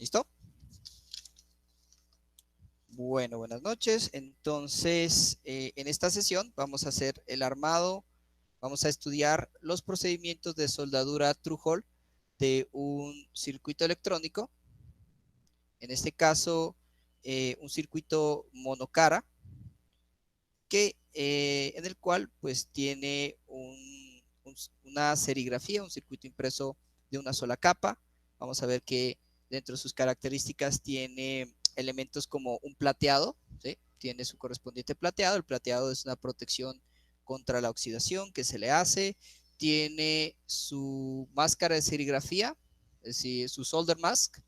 ¿Listo? Bueno, buenas noches. Entonces, en esta sesión vamos a hacer el armado, vamos a estudiar los procedimientos de soldadura through-hole de un circuito electrónico. En este caso, un circuito monocara, en el cual pues tiene una serigrafía, un circuito impreso de una sola capa. Vamos a ver que dentro de sus características tiene elementos como un plateado, ¿sí? Tiene su correspondiente plateado. El plateado es una protección contra la oxidación que se le hace. Tiene su máscara de serigrafía, es decir, su solder mask,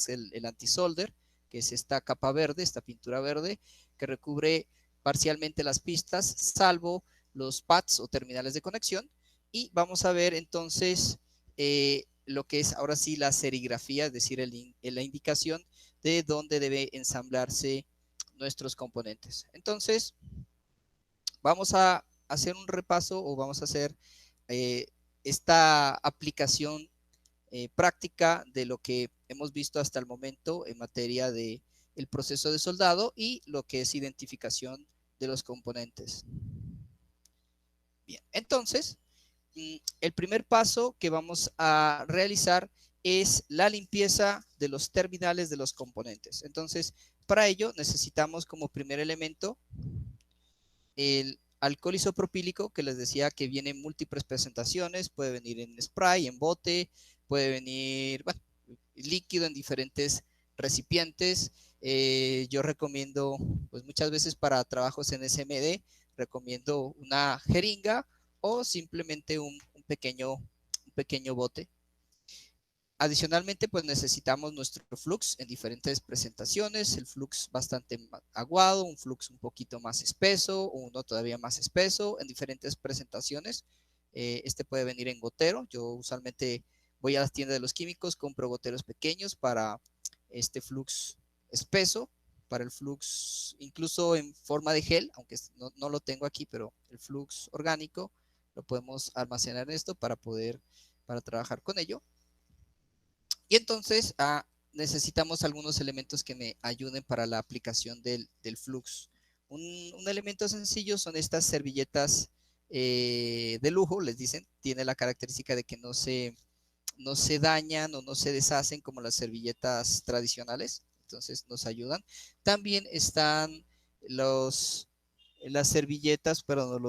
el anti-solder, que es esta capa verde, esta pintura verde, que recubre parcialmente las pistas, salvo los pads o terminales de conexión. Y vamos a ver entonces lo que es ahora sí la serigrafía, es decir, la indicación de dónde debe ensamblarse nuestros componentes. Entonces, vamos a hacer un repaso o vamos a hacer esta aplicación práctica de lo que hemos visto hasta el momento en materia de el proceso de soldado y lo que es identificación de los componentes. Bien, entonces, el primer paso que vamos a realizar es la limpieza de los terminales de los componentes. Entonces, para ello necesitamos como primer elemento el alcohol isopropílico, que les decía que viene en múltiples presentaciones, puede venir en spray, en bote, puede venir, bueno, líquido en diferentes recipientes. Yo recomiendo, pues muchas veces para trabajos en SMD, recomiendo una jeringa o simplemente un pequeño bote. Adicionalmente, pues necesitamos nuestro flux en diferentes presentaciones, el flux bastante aguado, un flux un poquito más espeso, uno todavía más espeso, en diferentes presentaciones. Este puede venir en gotero. Yo usualmente voy a las tiendas de los químicos, compro goteros pequeños para este flux espeso, para el flux incluso en forma de gel, aunque no lo tengo aquí, pero el flux orgánico lo podemos almacenar en esto para trabajar con ello. Y entonces necesitamos algunos elementos que me ayuden para la aplicación del flux. Un elemento sencillo son estas servilletas de lujo, les dicen, tiene la característica de que no se dañan o no se deshacen como las servilletas tradicionales, entonces nos ayudan. También están las servilletas, perdón,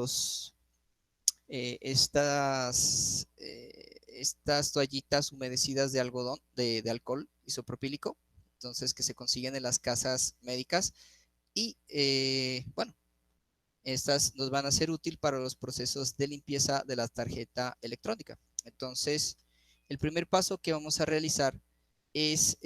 estas toallitas humedecidas de algodón, de alcohol isopropílico, entonces que se consiguen en las casas médicas y bueno, estas nos van a ser útil para los procesos de limpieza de la tarjeta electrónica. Entonces, el primer paso que vamos a realizar es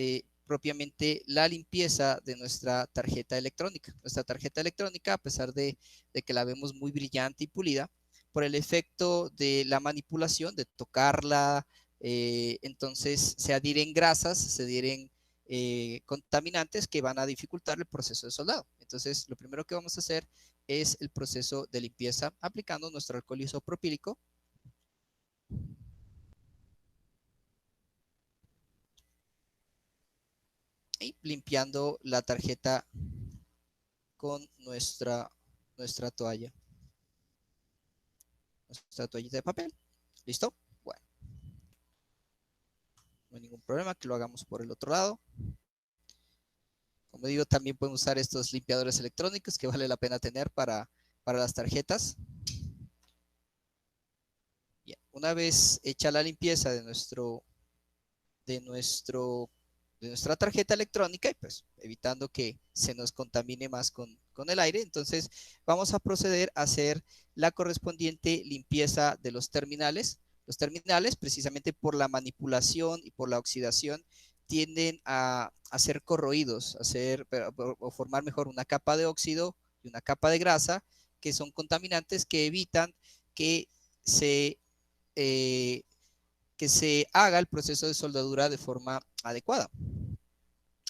propiamente la limpieza de nuestra tarjeta electrónica. Nuestra tarjeta electrónica, a pesar de que la vemos muy brillante y pulida, por el efecto de la manipulación, de tocarla, entonces se adhieren grasas, se adhieren contaminantes que van a dificultar el proceso de soldado. Entonces, lo primero que vamos a hacer es el proceso de limpieza aplicando nuestro alcohol isopropílico. Y limpiando la tarjeta con nuestra toalla, nuestra toallita de papel. ¿Listo? Bueno, no hay ningún problema que lo hagamos por el otro lado. Como digo, también pueden usar estos limpiadores electrónicos que vale la pena tener para las tarjetas. Bien, una vez hecha la limpieza de nuestra tarjeta electrónica y pues evitando que se nos contamine más con el aire, entonces vamos a proceder a hacer la correspondiente limpieza de los terminales. Los terminales, precisamente por la manipulación y por la oxidación, tienden a ser corroídos, o formar mejor una capa de óxido y una capa de grasa, que son contaminantes que evitan que se eh, que se haga el proceso de soldadura de forma adecuada.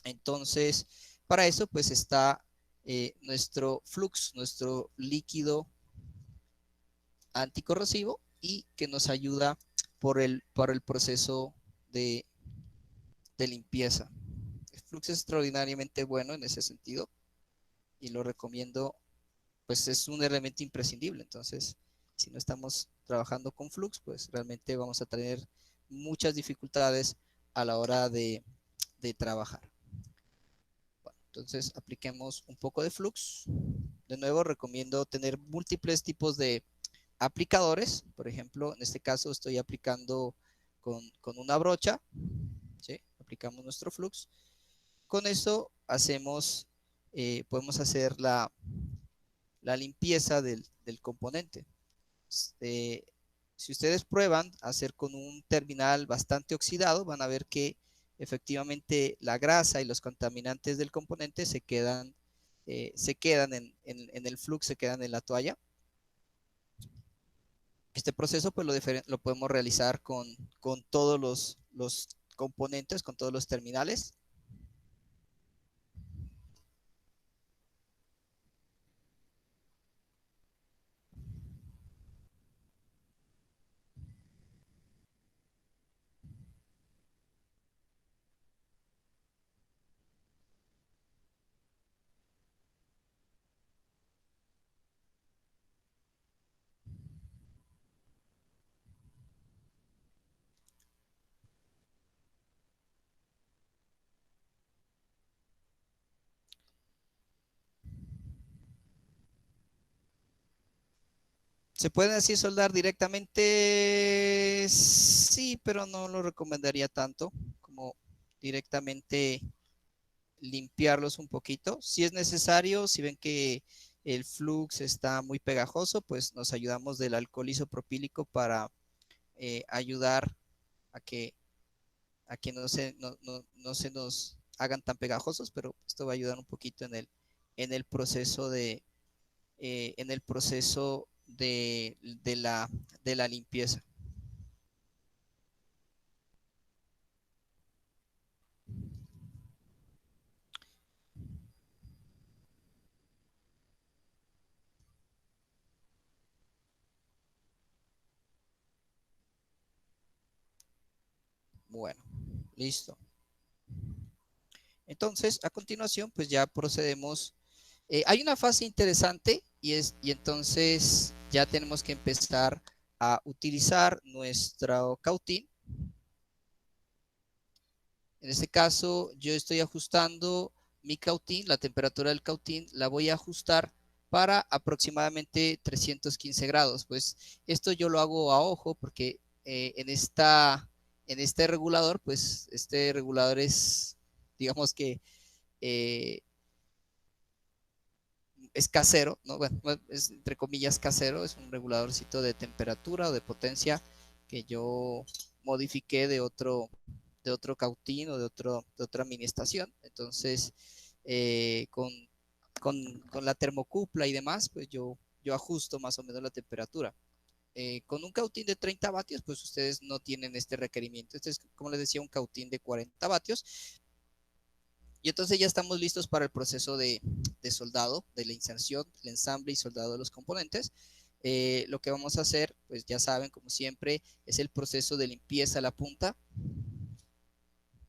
Entonces, para eso pues está nuestro flux, nuestro líquido anticorrosivo y que nos ayuda por el proceso de de limpieza. El Flux es extraordinariamente bueno en ese sentido y lo recomiendo, pues es un elemento imprescindible. Entonces, si no estamos trabajando con Flux, pues realmente vamos a tener muchas dificultades a la hora de trabajar. Bueno, entonces, apliquemos un poco de Flux. De nuevo, recomiendo tener múltiples tipos de aplicadores. Por ejemplo, en este caso estoy aplicando con una brocha, ¿sí? Aplicamos nuestro Flux. Con esto hacemos, podemos hacer la limpieza del componente. Eh, si ustedes prueban hacer con un terminal bastante oxidado, van a ver que efectivamente la grasa y los contaminantes del componente se quedan en el flux, se quedan en la toalla. Este proceso pues lo podemos realizar con todos los componentes, con todos los terminales. ¿Se pueden así soldar directamente? Sí, pero no lo recomendaría tanto como directamente limpiarlos un poquito. Si es necesario, si ven que el flux está muy pegajoso, pues nos ayudamos del alcohol isopropílico para ayudar a que no se nos hagan tan pegajosos, pero esto va a ayudar un poquito en el proceso en el proceso de la limpieza. Bueno, listo. Entonces, a continuación, pues ya procedemos. Hay una fase interesante y entonces ya tenemos que empezar a utilizar nuestro cautín. En este caso, yo estoy ajustando mi cautín, la temperatura del cautín, la voy a ajustar para aproximadamente 315 grados. Pues esto yo lo hago a ojo porque en este regulador, pues este regulador es, digamos que eh, es casero, ¿no? Bueno, es entre comillas casero, es un reguladorcito de temperatura o de potencia que yo modifiqué de otro cautín o de otra mini estación. Entonces, eh, con, con la termocupla y demás, pues yo ajusto más o menos la temperatura. Con un cautín de 30 vatios, pues ustedes no tienen este requerimiento. Este es, como les decía, un cautín de 40 vatios. Y entonces ya estamos listos para el proceso de soldado, de la inserción, el ensamble y soldado de los componentes. Lo que vamos a hacer, pues ya saben, como siempre, es el proceso de limpieza a la punta.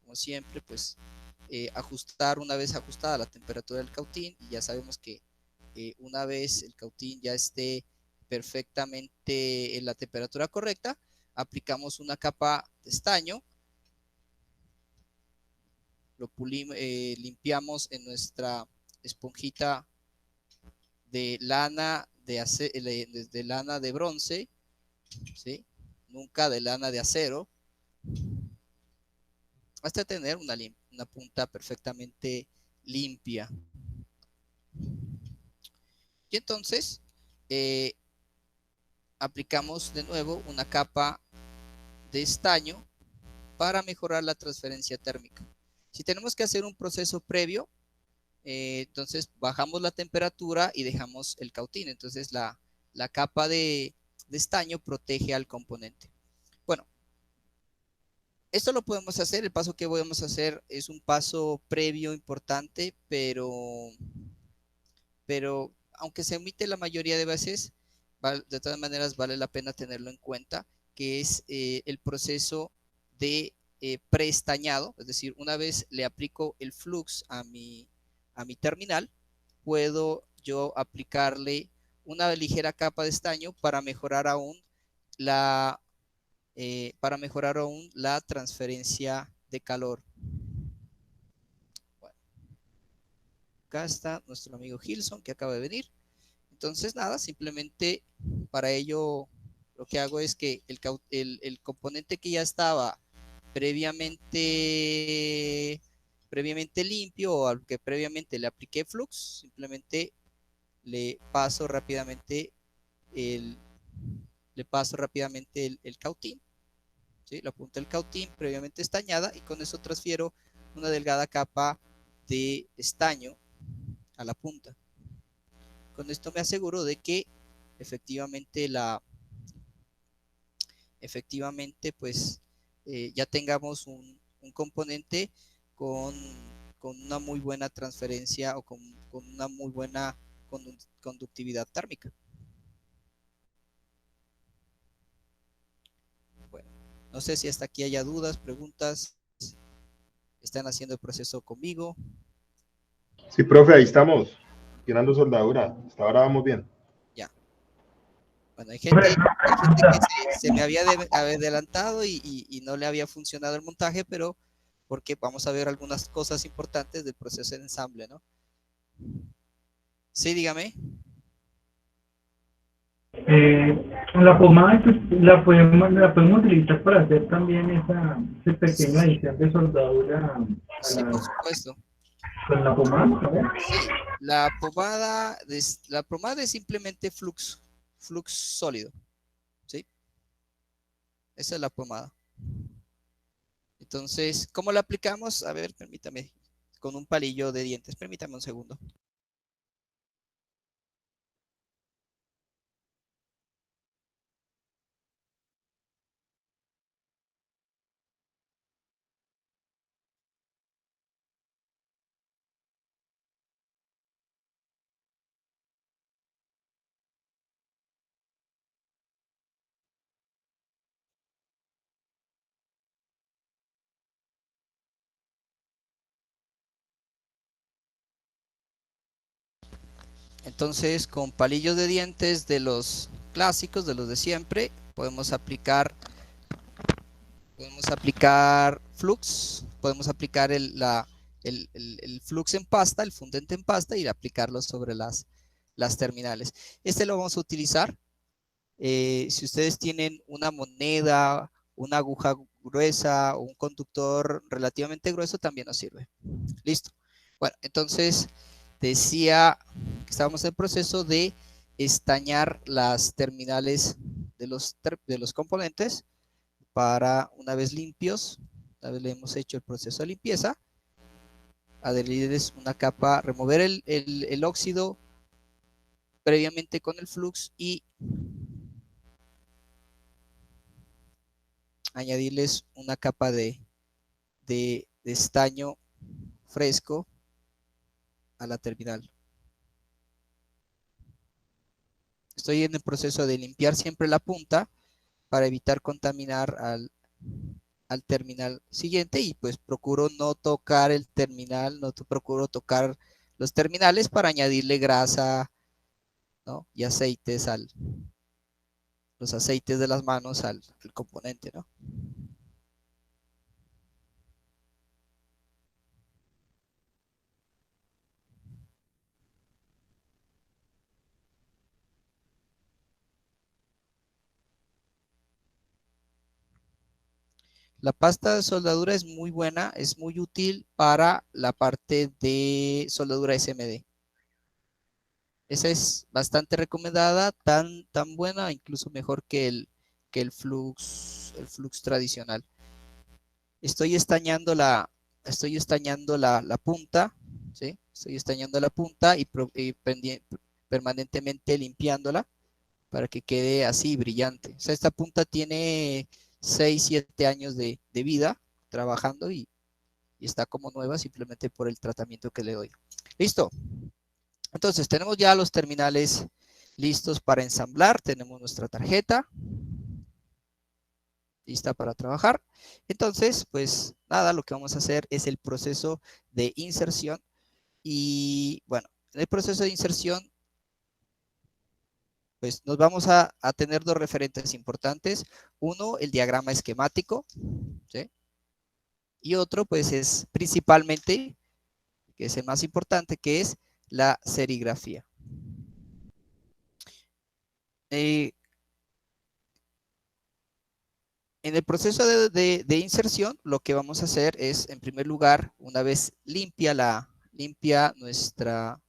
Como siempre, pues ajustar una vez ajustada la temperatura del cautín y ya sabemos que una vez el cautín ya esté perfectamente en la temperatura correcta, aplicamos una capa de estaño, limpiamos en nuestra esponjita de lana de lana de bronce, ¿sí? Nunca de lana de acero, hasta tener una punta perfectamente limpia. Y entonces eh, aplicamos de nuevo una capa de estaño para mejorar la transferencia térmica. Si tenemos que hacer un proceso previo, entonces bajamos la temperatura y dejamos el cautín. Entonces la capa de estaño protege al componente. Bueno, esto lo podemos hacer. El paso que vamos a hacer es un paso previo importante, pero aunque se omite la mayoría de veces, de todas maneras vale la pena tenerlo en cuenta, que es el proceso de preestañado, es decir, una vez le aplico el flux a mi terminal, puedo yo aplicarle una ligera capa de estaño para mejorar aún la transferencia de calor. Bueno, acá está nuestro amigo Gilson que acaba de venir. Entonces, nada, simplemente para ello lo que hago es que el componente que ya estaba previamente limpio o al que previamente le apliqué flux, simplemente le paso rápidamente el cautín, ¿sí? La punta del cautín previamente estañada y con eso transfiero una delgada capa de estaño a la punta. Con esto me aseguro de que efectivamente pues ya tengamos un componente con una muy buena transferencia o con una muy buena conductividad térmica. Bueno, no sé si hasta aquí haya dudas, preguntas. ¿Están haciendo el proceso conmigo? Sí, profe, ahí estamos, llenando soldadura. Hasta ahora vamos bien. Ya. Bueno, hay gente que se me había adelantado y no le había funcionado el montaje, pero porque vamos a ver algunas cosas importantes del proceso de ensamble, ¿no? Sí, dígame. La pomada pues, la podemos utilizar para hacer también esa pequeña adición de soldadura Sí, por supuesto. con la pomada, ¿no? Sí, la pomada es simplemente flux sólido, ¿sí? Esa es la pomada. Entonces, ¿cómo la aplicamos? A ver, permítame, con un palillo de dientes. Permítame un segundo. Entonces, con palillos de dientes de los clásicos, de los de siempre, podemos aplicar flux, podemos aplicar el flux en pasta, el fundente en pasta y aplicarlo sobre las terminales. Este lo vamos a utilizar si ustedes tienen una moneda, una aguja gruesa o un conductor relativamente grueso, también nos sirve. Listo. Bueno, entonces decía que estábamos en el proceso de estañar las terminales de los componentes para, una vez limpios, una vez le hemos hecho el proceso de limpieza, adherirles una capa, remover el óxido previamente con el flux y añadirles una capa de estaño fresco a la terminal. Estoy en el proceso de limpiar siempre la punta para evitar contaminar al terminal siguiente y pues procuro no tocar el terminal, procuro tocar los terminales para añadirle grasa, ¿no? Y aceites los aceites de las manos al componente, ¿no? La pasta de soldadura es muy buena, es muy útil para la parte de soldadura SMD. Esa es bastante recomendada, tan buena, incluso mejor que el flux tradicional. Estoy estañando la punta, ¿sí? Estoy estañando la punta y permanentemente limpiándola para que quede así brillante. O sea, esta punta tiene 6, 7 años de vida trabajando y está como nueva simplemente por el tratamiento que le doy. Listo. Entonces, tenemos ya los terminales listos para ensamblar. Tenemos nuestra tarjeta. lista para trabajar. Entonces, pues nada, lo que vamos a hacer es el proceso de inserción. Y bueno, en el proceso de inserción, pues nos vamos a tener dos referentes importantes. Uno, el diagrama esquemático, ¿sí? Y otro, pues es principalmente, que es el más importante, que es la serigrafía. En el proceso de inserción, lo que vamos a hacer es, en primer lugar, una vez limpia nuestra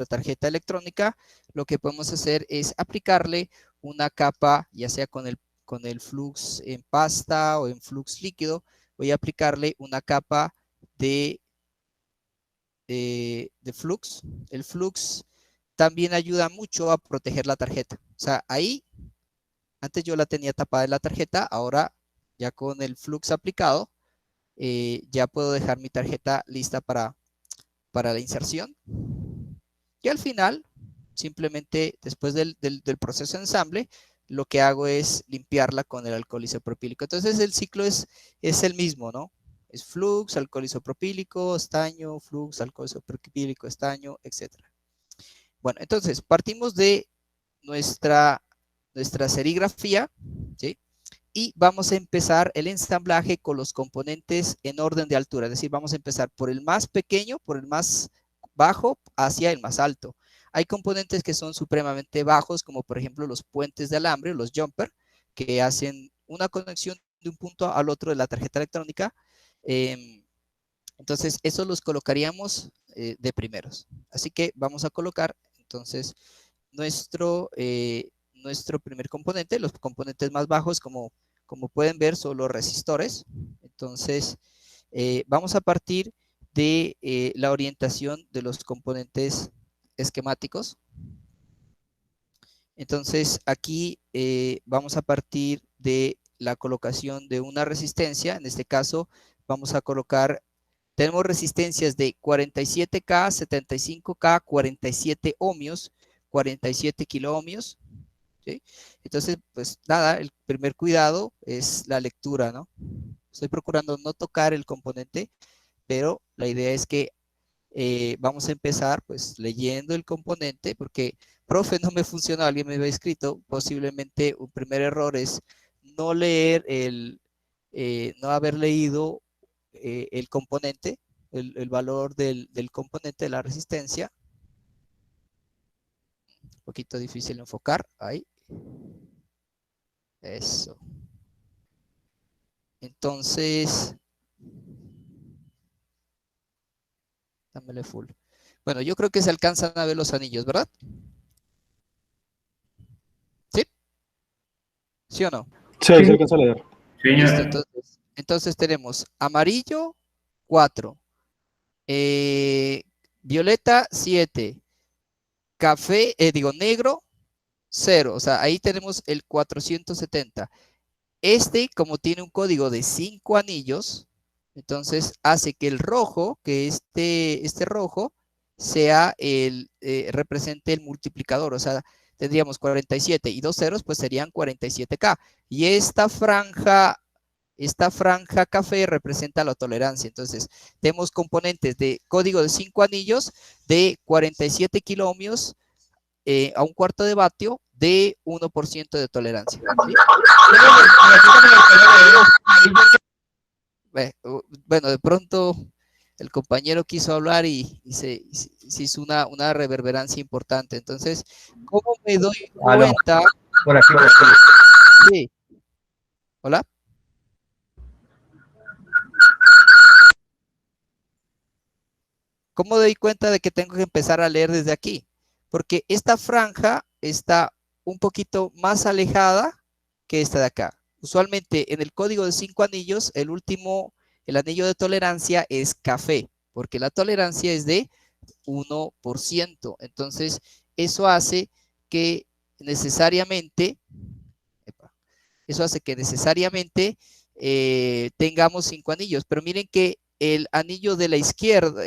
tarjeta electrónica, lo que podemos hacer es aplicarle una capa, ya sea con el flux en pasta o en flux líquido. Voy a aplicarle una capa de flux. El flux también ayuda mucho a proteger la tarjeta. O sea, ahí, antes yo la tenía tapada en la tarjeta, ahora ya con el flux aplicado, ya puedo dejar mi tarjeta lista para la inserción. Y al final, simplemente después del proceso de ensamble, lo que hago es limpiarla con el alcohol isopropílico. Entonces el ciclo es el mismo, ¿no? Es flux, alcohol isopropílico, estaño, flux, alcohol isopropílico, estaño, etc. Bueno, entonces partimos de nuestra serigrafía, ¿sí? Y vamos a empezar el ensamblaje con los componentes en orden de altura. Es decir, vamos a empezar por el más pequeño, por el más bajo, hacia el más alto. Hay componentes que son supremamente bajos, como por ejemplo los puentes de alambre, los jumper, que hacen una conexión de un punto al otro de la tarjeta electrónica. Entonces, esos los colocaríamos de primeros. Así que vamos a colocar, entonces, nuestro primer componente. Los componentes más bajos, como pueden ver, son los resistores. Entonces, vamos a partir de la orientación de los componentes esquemáticos. Entonces, aquí vamos a partir de la colocación de una resistencia. En este caso, vamos a colocar, tenemos resistencias de 47K, 75K, 47 ohmios, 47 kiloohmios, ¿sí? Entonces, pues nada, el primer cuidado es la lectura, ¿no? Estoy procurando no tocar el componente, pero la idea es que vamos a empezar pues leyendo el componente, porque, profe, no me funcionó, alguien me había escrito, posiblemente un primer error es no leer no haber leído el componente, el valor del componente de la resistencia. Un poquito difícil enfocar, ahí. Eso. Entonces, dámele full. Bueno, yo creo que se alcanzan a ver los anillos, ¿verdad? ¿Sí? ¿Sí o no? Sí, ahí se alcanza a leer. Listo, entonces tenemos amarillo, 4. Violeta, 7. Café, negro, 0. O sea, ahí tenemos el 470. Como tiene un código de 5 anillos, entonces hace que el rojo, que este rojo, sea represente el multiplicador. O sea, tendríamos 47 y 2 ceros, pues serían 47K. Y esta franja café representa la tolerancia. Entonces, tenemos componentes de código de 5 anillos de 47 kiloohmios a un cuarto de vatio de 1% de tolerancia, ¿sí? Bueno, de pronto el compañero quiso hablar y se hizo una reverberancia importante. Entonces, ¿cómo me doy cuenta? Por aquí. Sí. ¿Hola? ¿Cómo doy cuenta de que tengo que empezar a leer desde aquí? Porque esta franja está un poquito más alejada que esta de acá. Usualmente en el código de 5 anillos, el anillo de tolerancia es café, porque la tolerancia es de 1%. Entonces, eso hace que necesariamente tengamos 5 anillos. Pero miren que el anillo de la izquierda,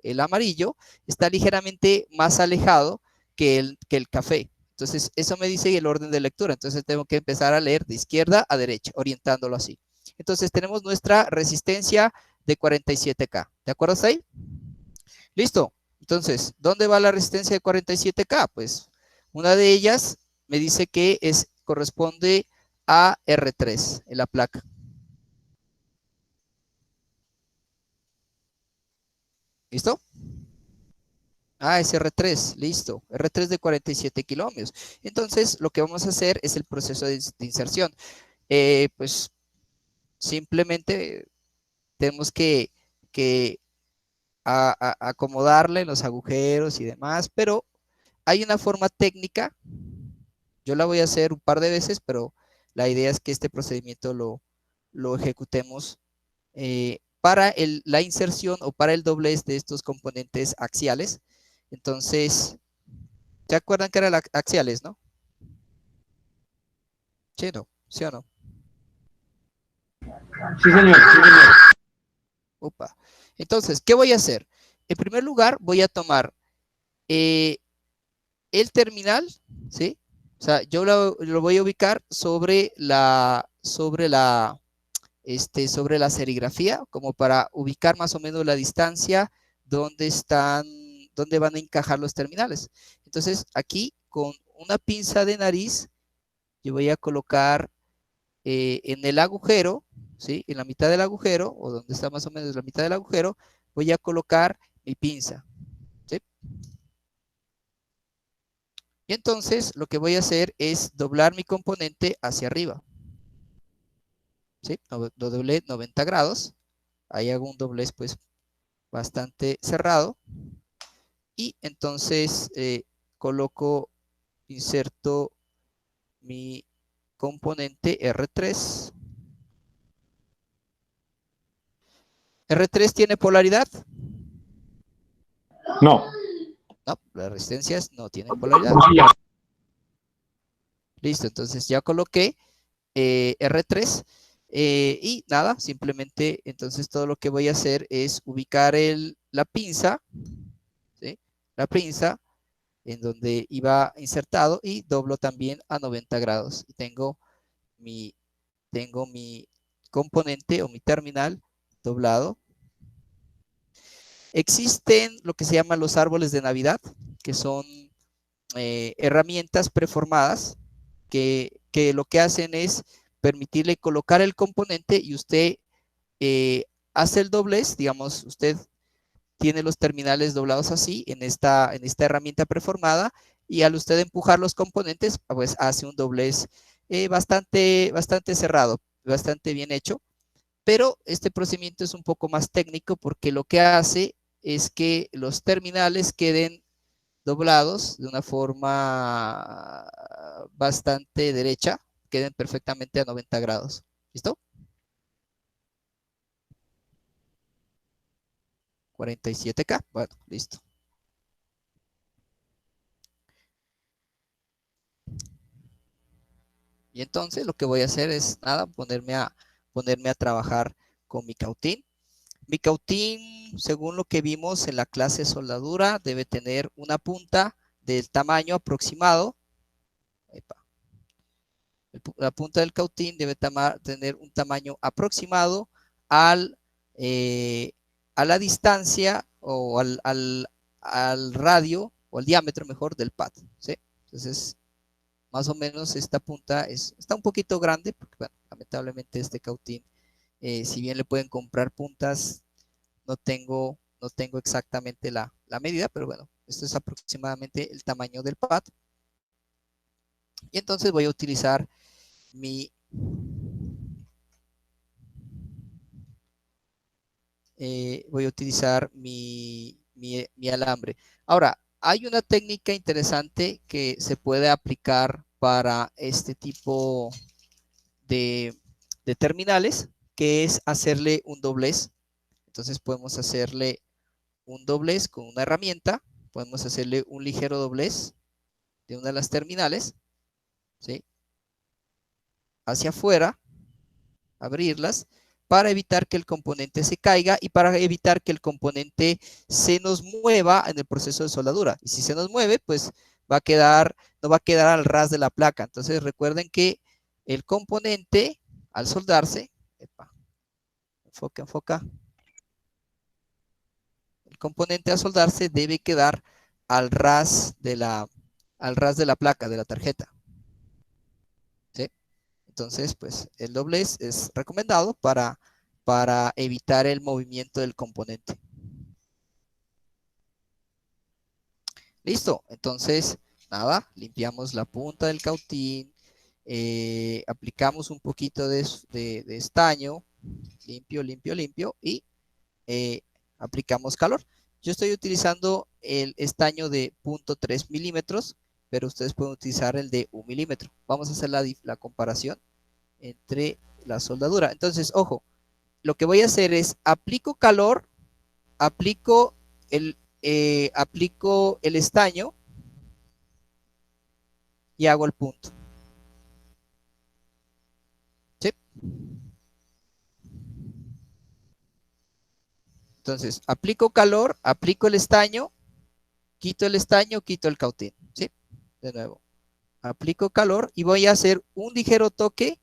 el amarillo, está ligeramente más alejado que el café. Entonces, eso me dice el orden de lectura. Entonces, tengo que empezar a leer de izquierda a derecha, orientándolo así. Entonces, tenemos nuestra resistencia de 47K. ¿De acuerdo hasta ahí? Listo. Entonces, ¿dónde va la resistencia de 47K? Pues, una de ellas me dice que corresponde a R3 en la placa. ¿Listo? Ah, es R3, listo. R3 de 47 kilómetros. Entonces, lo que vamos a hacer es el proceso de inserción. Pues, simplemente tenemos que acomodarle los agujeros y demás, pero hay una forma técnica. Yo la voy a hacer un par de veces, pero la idea es que este procedimiento lo ejecutemos para la inserción o para el doblez de estos componentes axiales. Entonces, ¿se acuerdan que eran axiales, no? Sí, no, ¿sí o no? Sí, señor, sí, señor. Opa. Entonces, ¿qué voy a hacer? En primer lugar, voy a tomar el terminal, ¿sí? O sea, yo lo voy a ubicar sobre la serigrafía, como para ubicar más o menos la distancia donde van a encajar los terminales. Entonces, aquí con una pinza de nariz, yo voy a colocar en el agujero, ¿sí? En la mitad del agujero, o donde está más o menos la mitad del agujero, voy a colocar mi pinza, ¿sí? Y entonces lo que voy a hacer es doblar mi componente hacia arriba, ¿sí? Lo doblé 90 grados, ahí hago un doblez pues bastante cerrado, y entonces inserto mi componente R3. ¿R3 tiene polaridad? No. No, las resistencias no tienen polaridad. Listo, entonces ya coloqué R3 y nada, simplemente entonces todo lo que voy a hacer es ubicar la pinza, ¿sí? La pinza en donde iba insertado y doblo también a 90 grados. Y tengo mi componente o mi terminal doblado. Existen lo que se llaman los árboles de Navidad, que son herramientas preformadas que lo que hacen es permitirle colocar el componente y usted hace el doblez, digamos, usted tiene los terminales doblados así en esta herramienta preformada y al usted empujar los componentes, pues hace un doblez bastante cerrado, bastante bien hecho, pero este procedimiento es un poco más técnico porque lo que hace es que los terminales queden doblados de una forma bastante derecha, queden perfectamente a 90 grados. ¿Listo? 47K, bueno, listo. Y entonces lo que voy a hacer es, nada, ponerme a trabajar con mi cautín. Mi cautín, según lo que vimos en la clase de soldadura, debe tener una punta del tamaño aproximado. La punta del cautín debe tener un tamaño aproximado a la distancia o al radio o al diámetro mejor del pad, ¿sí? Entonces, más o menos esta punta está un poquito grande, porque bueno, lamentablemente este cautín, si bien le pueden comprar puntas, no tengo exactamente la medida, pero bueno, esto es aproximadamente el tamaño del pad. Y entonces voy a utilizar mi alambre. Ahora, hay una técnica interesante que se puede aplicar para este tipo de terminales, que es hacerle un doblez. Entonces podemos hacerle un doblez con una herramienta, podemos hacerle un ligero doblez de una de las terminales, ¿sí? Hacia afuera, abrirlas, para evitar que el componente se caiga y para evitar que el componente se nos mueva en el proceso de soldadura. Y si se nos mueve, pues va a quedar no va a quedar al ras de la placa. Entonces recuerden que el componente al soldarse, enfoca. El componente a soldarse debe quedar al ras de la placa, de la tarjeta. ¿Sí? Entonces, pues el doblez es recomendado para evitar el movimiento del componente. Listo, entonces, nada, limpiamos la punta del cautín, aplicamos un poquito de estaño, limpio, y aplicamos calor. Yo estoy utilizando el estaño de 0.3 milímetros, pero ustedes pueden utilizar el de 1 milímetro. Vamos a hacer la comparación entre la soldadura. Entonces, ojo, lo que voy a hacer es aplico calor, aplico el estaño y hago el punto. ¿Sí? Entonces, aplico calor, aplico el estaño, quito el cautín. ¿Sí? De nuevo. Aplico calor y voy a hacer un ligero toque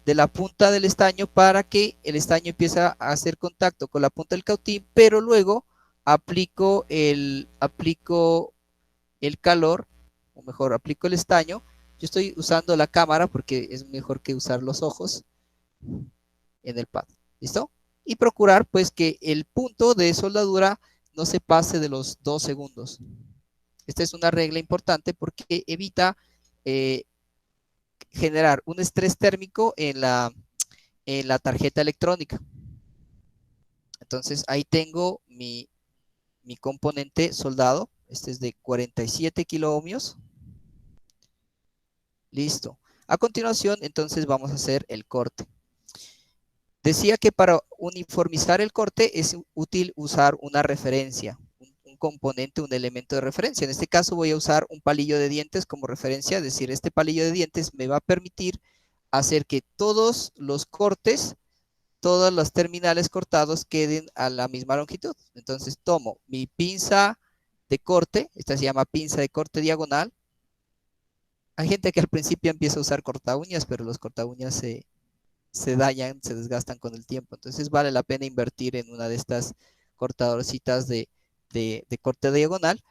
de la punta del estaño para que el estaño empiece a hacer contacto con la punta del cautín, pero luego aplico el calor, o mejor, aplico el estaño. Yo estoy usando la cámara porque es mejor que usar los ojos en el pad. ¿Listo? Y procurar pues que el punto de soldadura no se pase de los 2 segundos. Esta es una regla importante porque evita generar un estrés térmico en la tarjeta electrónica. Entonces ahí tengo mi componente soldado. Este es de 47 kiloohmios. Listo. A continuación, entonces vamos a hacer el corte. Decía que para uniformizar el corte es útil usar una referencia, un componente, un elemento de referencia. En este caso voy a usar un palillo de dientes como referencia, es decir, este palillo de dientes me va a permitir hacer que todos los cortes, todos los terminales cortados queden a la misma longitud. Entonces tomo mi pinza de corte, esta se llama pinza de corte diagonal. Hay gente que al principio empieza a usar corta uñas, pero los corta uñas se dañan, se desgastan con el tiempo. Entonces vale la pena invertir en una de estas cortadorcitas de corte diagonal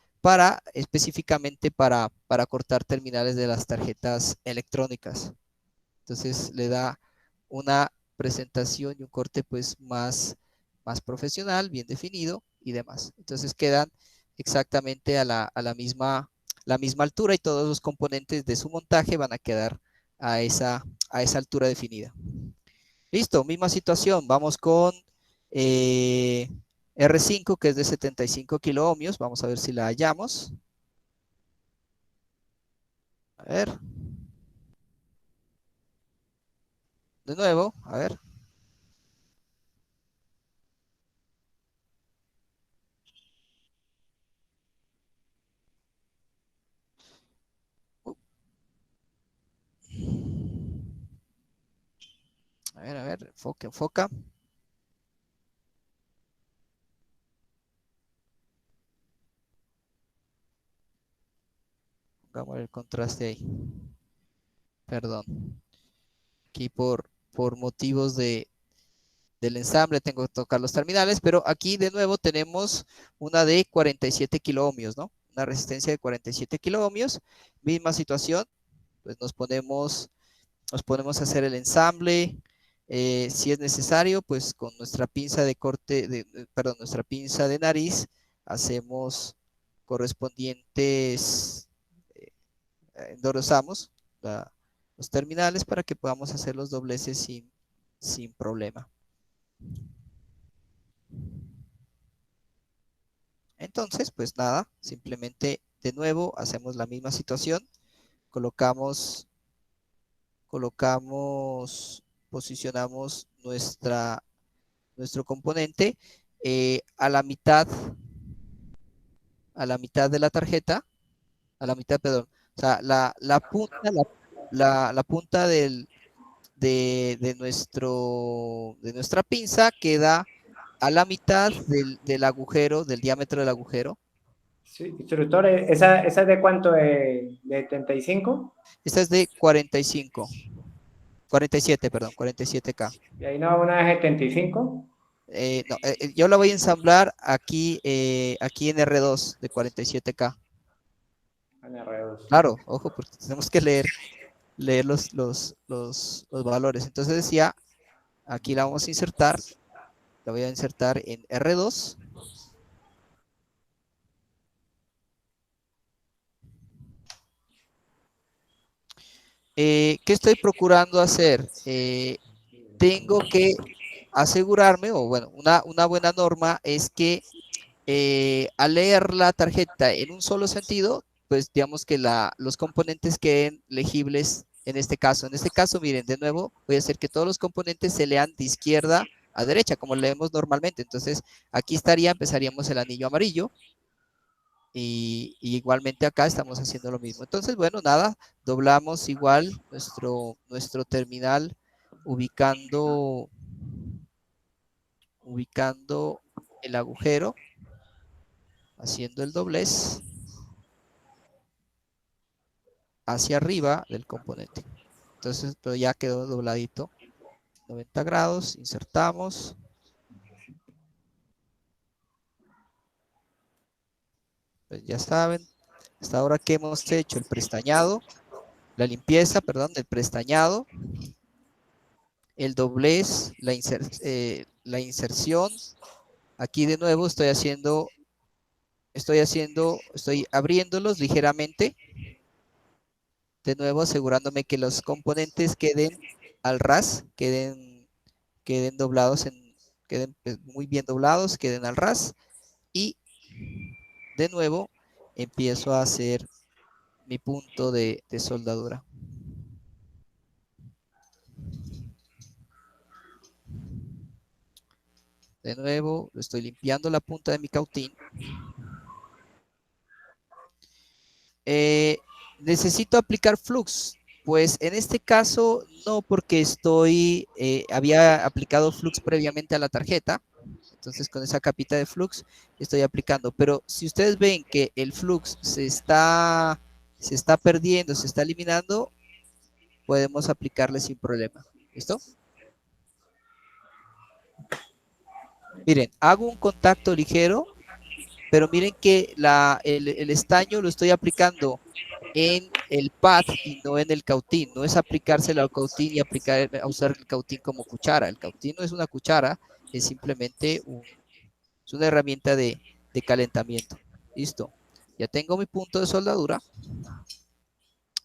específicamente para cortar terminales de las tarjetas electrónicas. Entonces le da una presentación y un corte pues más profesional, bien definido y demás. Entonces quedan exactamente a la misma altura y todos los componentes de su montaje van a quedar a esa altura definida. Listo, misma situación. Vamos con R5, que es de 75 kiloohmios. Vamos a ver si la hallamos. A ver. De nuevo, a ver. A ver, enfoca. Pongamos el contraste ahí. Perdón. Aquí por motivos del ensamble tengo que tocar los terminales, pero aquí de nuevo tenemos una de 47 kiloohmios, ¿no? Una resistencia de 47 kiloohmios. Misma situación, pues nos ponemos a hacer el ensamble. Si es necesario, pues con nuestra pinza de corte, nuestra pinza de nariz, hacemos correspondientes, enderezamos los terminales para que podamos hacer los dobleces sin problema. Entonces, pues nada, simplemente de nuevo hacemos la misma situación, posicionamos nuestro componente a la mitad de la tarjeta, perdón, o sea, la punta de nuestra pinza queda a la mitad del agujero, del diámetro del agujero, Sí, instructor, ¿esa es de cuánto? ¿De 75? Esta es de 45. 47, perdón, 47K. Y ahí no va una de 75. No, yo la voy a ensamblar aquí, aquí en R2 de 47K. En R2. Claro, ojo, porque tenemos que leer los valores. Entonces decía, aquí la vamos a insertar, la voy a insertar en R2. ¿Qué estoy procurando hacer? Tengo que asegurarme, o bueno, una buena norma es que al leer la tarjeta en un solo sentido, pues digamos que los componentes queden legibles en este caso. En este caso, miren, de nuevo, voy a hacer que todos los componentes se lean de izquierda a derecha, como leemos normalmente. Entonces, aquí empezaríamos el anillo amarillo. Y igualmente acá estamos haciendo lo mismo. Entonces, bueno, nada, doblamos igual nuestro terminal ubicando el agujero, haciendo el doblez hacia arriba del componente. Entonces, pero ya quedó dobladito. 90 grados, insertamos. Pues ya saben, hasta ahora que hemos hecho el prestañado, la limpieza, perdón, del prestañado, el doblez, la inserción. Aquí de nuevo estoy abriéndolos ligeramente. De nuevo asegurándome que los componentes queden al ras, queden doblados, queden muy bien doblados, queden al ras. Y de nuevo empiezo a hacer mi punto de soldadura. De nuevo, estoy limpiando la punta de mi cautín. ¿Necesito aplicar flux? Pues en este caso no, porque había aplicado flux previamente a la tarjeta. Entonces con esa capita de flux estoy aplicando. Pero si ustedes ven que el flux se está perdiendo, se está eliminando, podemos aplicarle sin problema. ¿Listo? Miren, hago un contacto ligero, pero miren que el estaño lo estoy aplicando en el pad y no en el cautín. No es aplicárselo al cautín y usar el cautín como cuchara. El cautín no es una cuchara, es simplemente es una herramienta de calentamiento. Listo. Ya tengo mi punto de soldadura.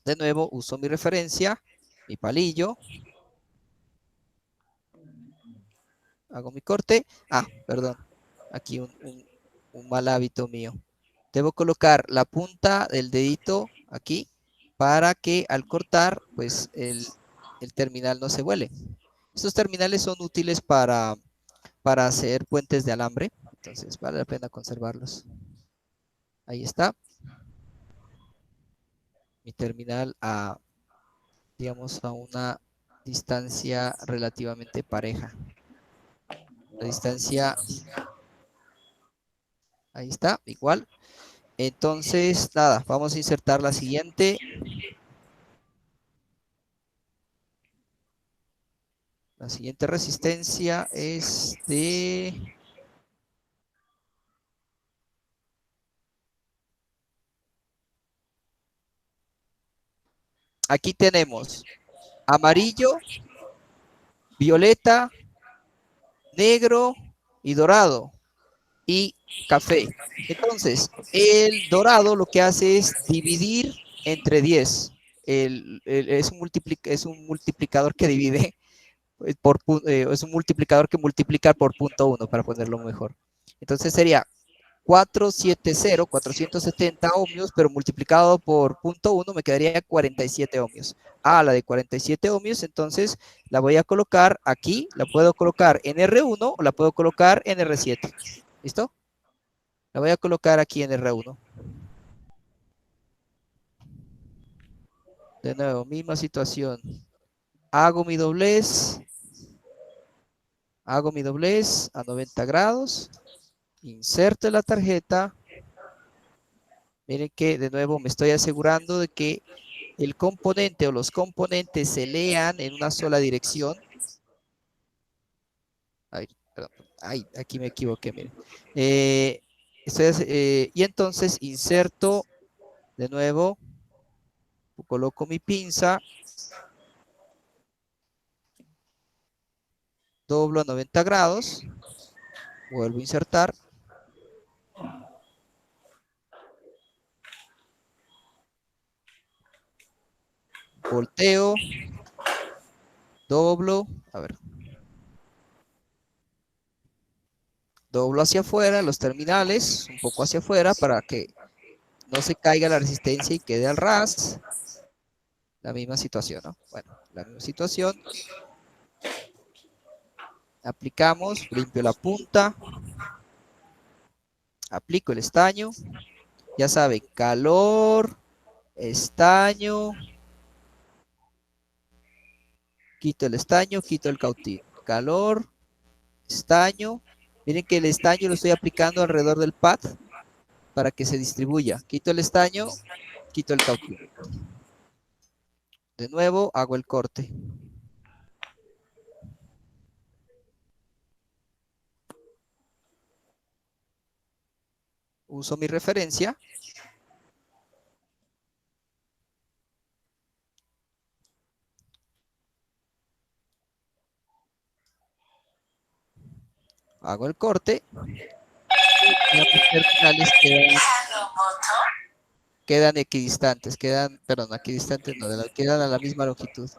De nuevo uso mi referencia, mi palillo. Hago mi corte. Perdón. Aquí un mal hábito mío. Debo colocar la punta del dedito aquí para que al cortar, pues el terminal no se vuele. Estos terminales son útiles para hacer puentes de alambre, entonces vale la pena conservarlos. Ahí está. Mi terminal digamos, a una distancia relativamente pareja. La distancia, ahí está, igual. Entonces, nada, vamos a insertar la siguiente. La siguiente resistencia es de... Aquí tenemos amarillo, violeta, negro y dorado y café. Entonces, el dorado lo que hace es dividir entre 10. Es un multiplicador que divide es un multiplicador que multiplica por 0.1 para ponerlo mejor. Entonces sería 470 ohmios, pero multiplicado por 0.1 me quedaría 47 ohmios. La de 47 ohmios, entonces la voy a colocar aquí, la puedo colocar en R1 o la puedo colocar en R7. ¿Listo? La voy a colocar aquí en R1. De nuevo, misma situación. Hago mi doblez a 90 grados. Inserto la tarjeta. Miren que de nuevo me estoy asegurando de que el componente o los componentes se lean en una sola dirección. Ay, perdón, ay, aquí me equivoqué, miren. Y entonces inserto de nuevo, coloco mi pinza, doblo a 90 grados, vuelvo a insertar. Volteo, doblo, a ver. Doblo hacia afuera los terminales, un poco hacia afuera para que no se caiga la resistencia y quede al ras. La misma situación, ¿no? Bueno, la misma situación. Aplicamos, limpio la punta. Aplico el estaño. Ya saben, calor, estaño. Quito el estaño, quito el cautín. Calor, estaño. Miren que el estaño lo estoy aplicando alrededor del pad para que se distribuya. Quito el estaño, quito el cautín. De nuevo, hago el corte. Uso mi referencia. Hago el corte. Y ambos terminales quedan equidistantes. Perdón, equidistantes no, quedan a la misma longitud.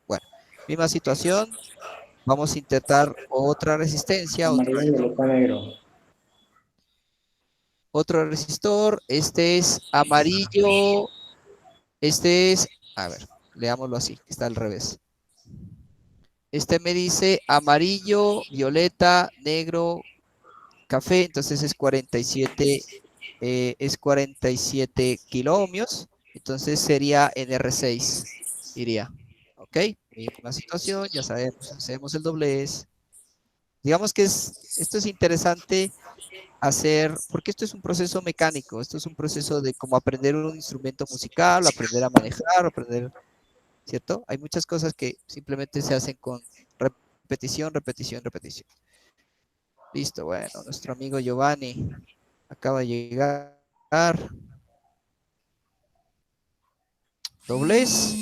Bueno, misma situación. Vamos a intentar otra resistencia. Amarillo, violeta, negro. Otro resistor. Este es amarillo. Este es, a ver, leámoslo así, que está al revés. Este me dice amarillo, violeta, negro, café, entonces es 47, es 47 kiloohmios, entonces sería NR6, iría. ¿Ok? Misma situación, ya sabemos, hacemos el doblez. Digamos que esto es interesante hacer, porque esto es un proceso mecánico, esto es un proceso de como aprender un instrumento musical, aprender a manejar, aprender, ¿cierto? Hay muchas cosas que simplemente se hacen con repetición, repetición, repetición. Listo, bueno, nuestro amigo Giovanni acaba de llegar. Doblez.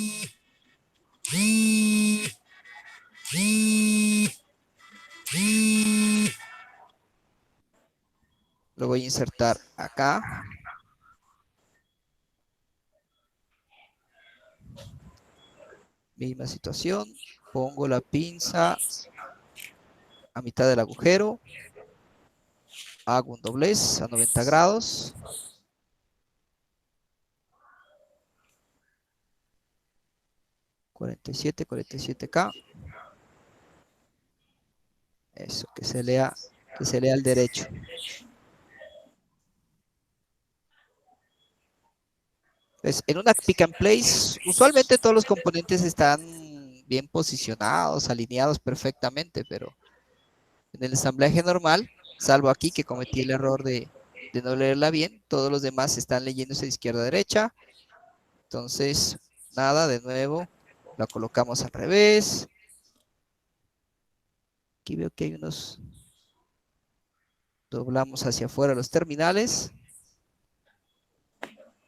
Lo voy a insertar acá. Misma situación. Pongo la pinza a mitad del agujero. Hago un doblez a 90 grados. .47, 47K. Eso, que se lea al derecho. Pues en una pick and place, usualmente todos los componentes están bien posicionados, alineados perfectamente, pero en el ensamblaje normal, salvo aquí que cometí el error de no leerla bien, todos los demás están leyéndose de izquierda a derecha. Entonces, nada, de nuevo, la colocamos al revés. Aquí veo que hay unos... Doblamos hacia afuera los terminales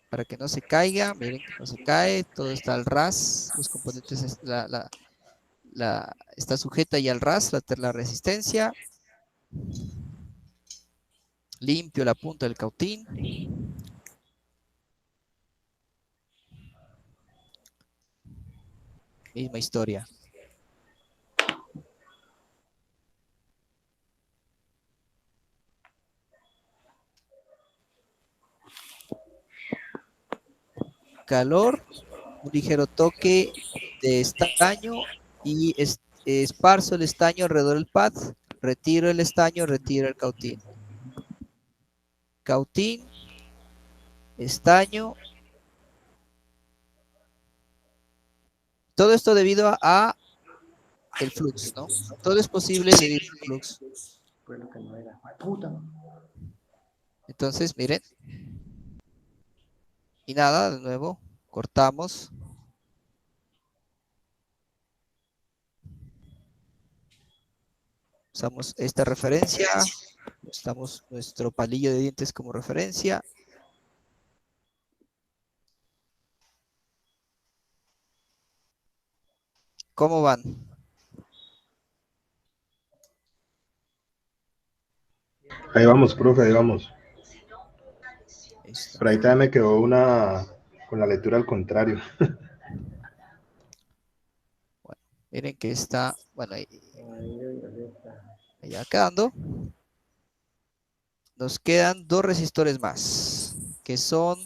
para que no se caiga. Miren que no se cae, todo está al ras. Los componentes, está sujeta ya al ras, la resistencia. Limpio la punta del cautín. Misma historia. Calor, un ligero toque de estaño y esparzo el estaño alrededor del pad, retiro el estaño, retiro el cautín. Cautín, estaño. Todo esto debido a el flux, ¿no? Todo es posible debido al flux. Fue lo que no era. ¡Ay, puta! Entonces, miren. Y nada, de nuevo, cortamos. Usamos esta referencia. Usamos nuestro palillo de dientes como referencia. ¿Cómo van? Ahí vamos, profe, ahí vamos. Listo. Pero ahí también me quedó una con la lectura al contrario. Bueno, miren que está, bueno, ahí ya quedando. Nos quedan dos resistores más, que son,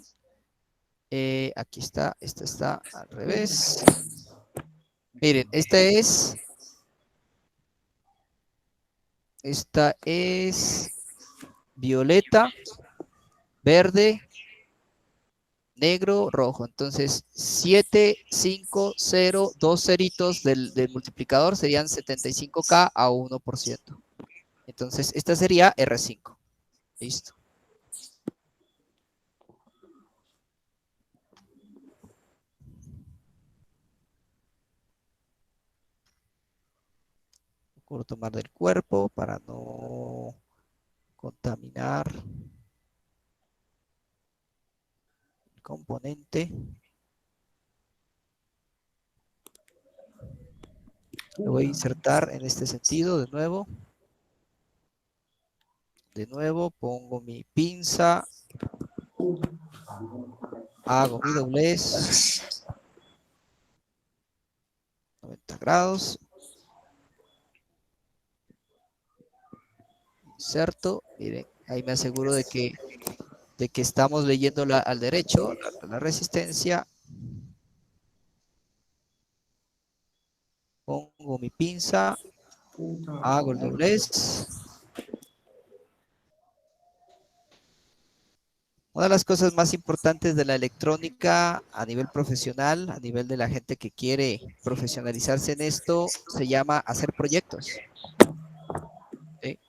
aquí está, esta está al revés. Miren, esta es violeta, verde, negro, rojo. Entonces, 7, 5, 0, 2 ceritos del multiplicador serían 75K a 1%. Entonces, esta sería R5. Listo. Procuro tomar del cuerpo para no contaminar el componente. Lo voy a insertar en este sentido de nuevo. De nuevo pongo mi pinza. Hago mi doblez. 90 grados. Inserto. Miren, ahí me aseguro de que estamos leyendo al derecho, la resistencia. Pongo mi pinza. Hago el doblez. Una de las cosas más importantes de la electrónica a nivel profesional, a nivel de la gente que quiere profesionalizarse en esto, se llama hacer proyectos. ¿Sí?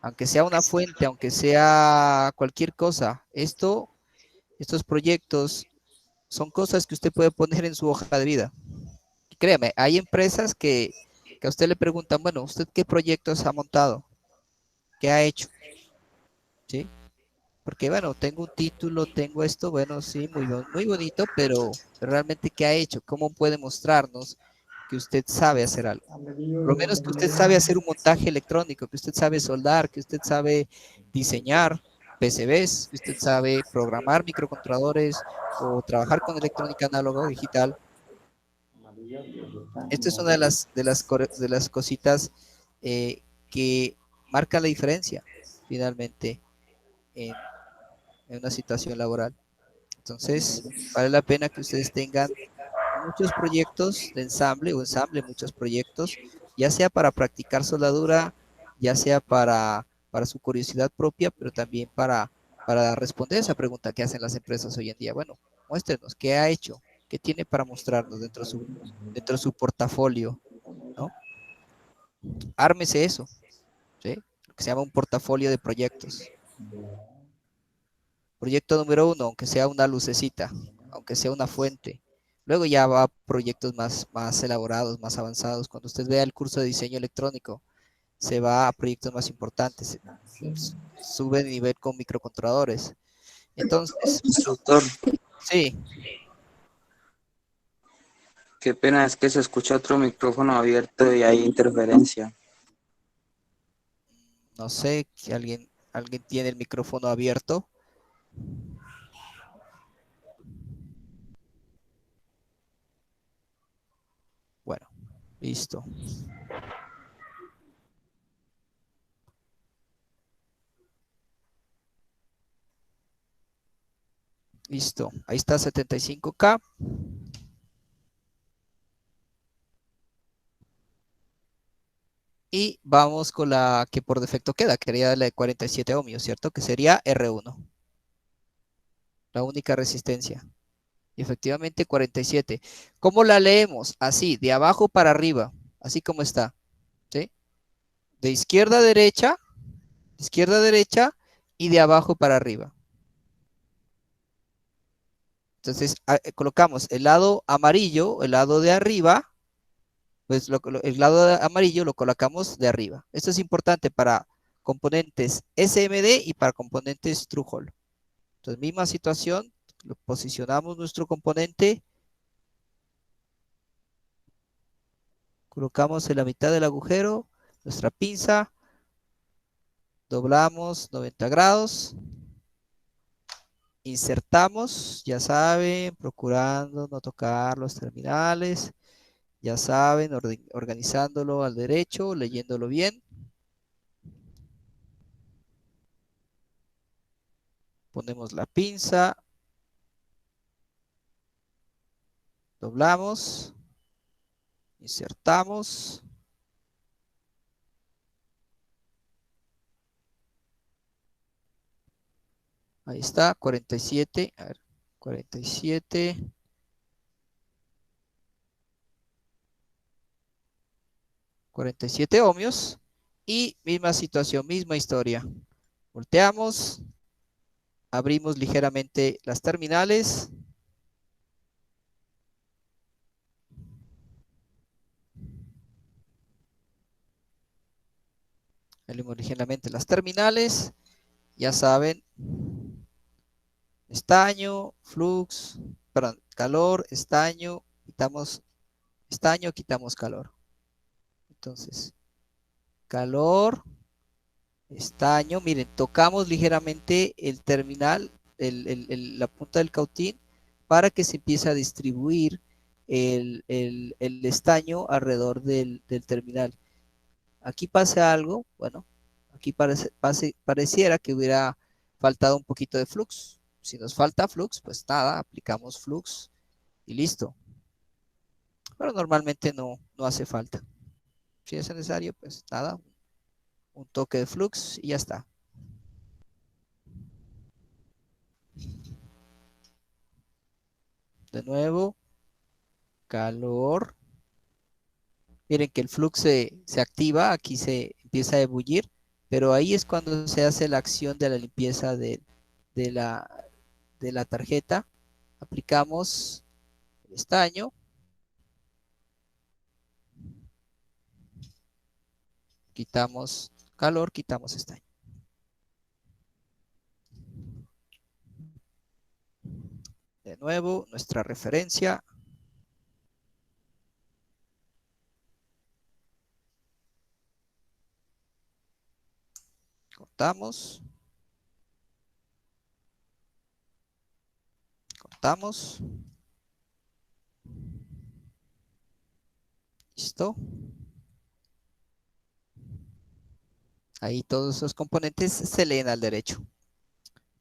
Aunque sea una fuente, aunque sea cualquier cosa, estos proyectos son cosas que usted puede poner en su hoja de vida. Y créame, hay empresas que a usted le preguntan, bueno, ¿usted qué proyectos ha montado? ¿Qué ha hecho? ¿Sí? Porque bueno, tengo un título, tengo esto, bueno, sí, muy bonito, pero realmente ¿qué ha hecho? ¿Cómo puede mostrarnos que usted sabe hacer algo? Por lo menos que usted sabe hacer un montaje electrónico, que usted sabe soldar, que usted sabe diseñar PCBs, que usted sabe programar microcontroladores o trabajar con electrónica análoga o digital. Esta es una de las cositas que marca la diferencia finalmente en una situación laboral. Entonces, vale la pena que ustedes tengan muchos proyectos de ensamble o ensamble muchos proyectos, ya sea para practicar soldadura, ya sea para su curiosidad propia, pero también para responder esa pregunta que hacen las empresas hoy en día. Bueno, muéstrenos qué ha hecho, qué tiene para mostrarnos dentro de su portafolio, ¿no? Ármese eso, ¿sí? Lo que se llama un portafolio de proyectos. Proyecto número 1, aunque sea una lucecita, aunque sea una fuente. Luego ya va a proyectos más elaborados, más avanzados. Cuando usted vea el curso de diseño electrónico, se va a proyectos más importantes. Sube de nivel con microcontroladores. Entonces, Doctor, sí, qué pena es que se escucha otro micrófono abierto y hay interferencia. no sé si alguien tiene el micrófono abierto. Bueno, listo. Listo, ahí está 75K. Y vamos con la que por defecto queda, que sería la de 47 ohmios, ¿cierto? Que sería R1. La única resistencia. Y efectivamente 47. ¿Cómo la leemos? Así, de abajo para arriba, así como está. ¿Sí? De izquierda a derecha, izquierda a derecha y de abajo para arriba. Entonces colocamos el lado amarillo, el lado de arriba, pues el lado amarillo lo colocamos de arriba. Esto es importante para componentes SMD y para componentes TrueHole. Entonces, misma situación, posicionamos nuestro componente, colocamos en la mitad del agujero nuestra pinza, doblamos 90 grados, insertamos, ya saben, procurando no tocar los terminales, ya saben, organizándolo al derecho, leyéndolo bien. Ponemos la pinza, doblamos, insertamos. Ahí está, 47, a ver, 47. 47 ohmios y misma situación, misma historia. Volteamos, abrimos ligeramente las terminales. Abrimos ligeramente las terminales. Ya saben, estaño, flux, perdón, calor, estaño, quitamos calor. Entonces, calor, estaño, miren, tocamos ligeramente el terminal, la punta del cautín, para que se empiece a distribuir el estaño alrededor del terminal. Aquí pasa algo, bueno, aquí pareciera que hubiera faltado un poquito de flux. Si nos falta flux, pues nada, aplicamos flux y listo. Pero normalmente no hace falta. Si es necesario, pues nada, un toque de flux y ya está. De nuevo, calor. Miren que el flux se activa, aquí se empieza a ebullir, pero ahí es cuando se hace la acción de la limpieza de la tarjeta. Aplicamos el estaño. Quitamos calor, quitamos estaño. De nuevo, nuestra referencia. Cortamos. Cortamos. Listo. Ahí todos esos componentes se leen al derecho.